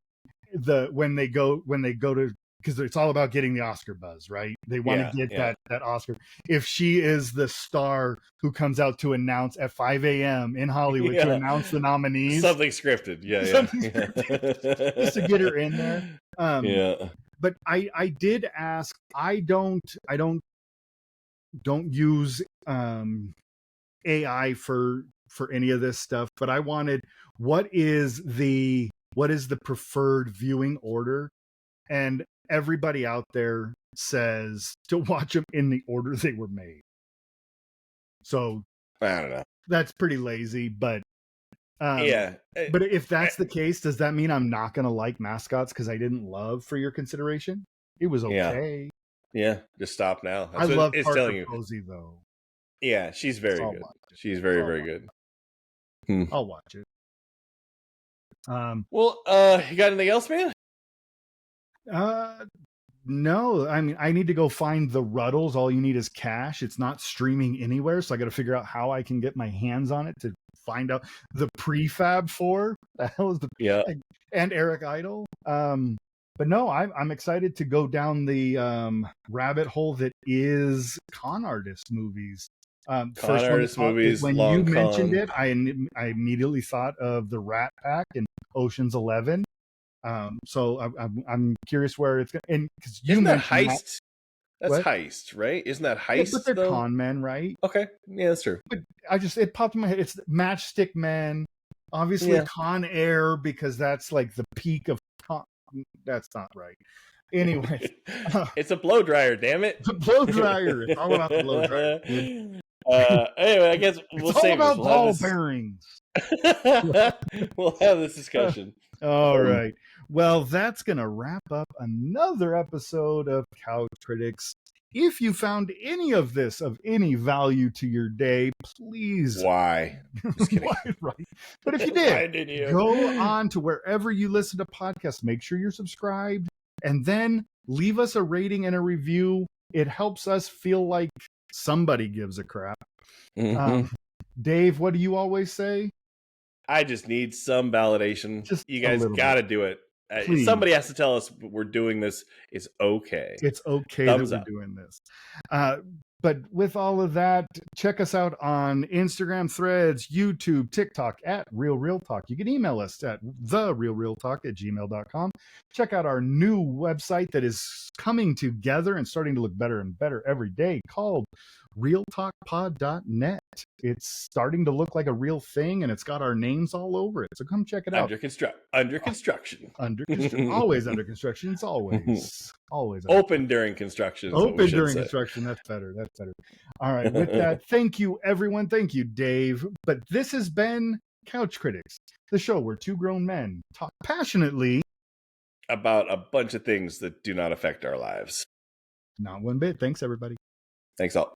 when they go to, because it's all about getting the Oscar buzz, right? They want to get that Oscar. If she is the star who comes out to announce at 5 a.m. in Hollywood to announce the nominees. Something scripted. Scripted, just to get her in there. But I did ask, I don't use AI for any of this stuff, but I wanted, what is the preferred viewing order? And everybody out there says to watch them in the order they were made. So I don't know. That's pretty lazy, but But if that's the case, does that mean I'm not going to like mascots because I didn't love For Your Consideration? It was okay. Yeah, just stop now. That's I love Parker Posey, though. Yeah, she's very good. She's very, very good. I'll watch it. Well, you got anything else, man? No, I mean, I need to go find the Ruddles. All you need is cash. It's not streaming anywhere, so I got to figure out how I can get my hands on it to find out the prefab 4. The hell is and Eric Idle. But no, I'm excited to go down the rabbit hole that is con artist movies. Movies. When you mentioned it, I immediately thought of the Rat Pack and Ocean's 11. So I'm curious where it's going. And because you mentioned Heist, that's Heist, right? Isn't that Heist? Yeah, but they're con men, right? Okay, yeah, that's true. But it popped in my head. It's Matchstick Men, obviously Con Air, because that's like the peak of con. That's not right. Anyway, it's a blow dryer. Damn it! It's a blow dryer. It's all about the blow dryer. Anyway, I guess we'll it's all about ball bearings. We'll have this discussion. All right. Well, that's going to wrap up another episode of Couch Critics. If you found any of this of any value to your day, please. Why? Just kidding. Right. But if you did, go on to wherever you listen to podcasts. Make sure you're subscribed and then leave us a rating and a review. It helps us feel like somebody gives a crap. Dave, what do you always say? I just need some validation. You guys got to do it. Somebody has to tell us we're doing this. It's okay. It's okay Thumbs that we're doing this. But with all of that, check us out on Instagram, Threads, YouTube, TikTok at Real Talk. You can email us at therealrealtalk@gmail.com. Check out our new website that is coming together and starting to look better and better every day, called realtalkpod.net. It's starting to look like a real thing, and it's got our names all over it. So come check it out. Under construction. Always under construction. It's always open during construction. Open during construction. That's better. All right. With that, thank you, everyone. Thank you, Dave. But this has been Couch Critics, the show where two grown men talk passionately about a bunch of things that do not affect our lives. Not one bit. Thanks, everybody. Thanks all.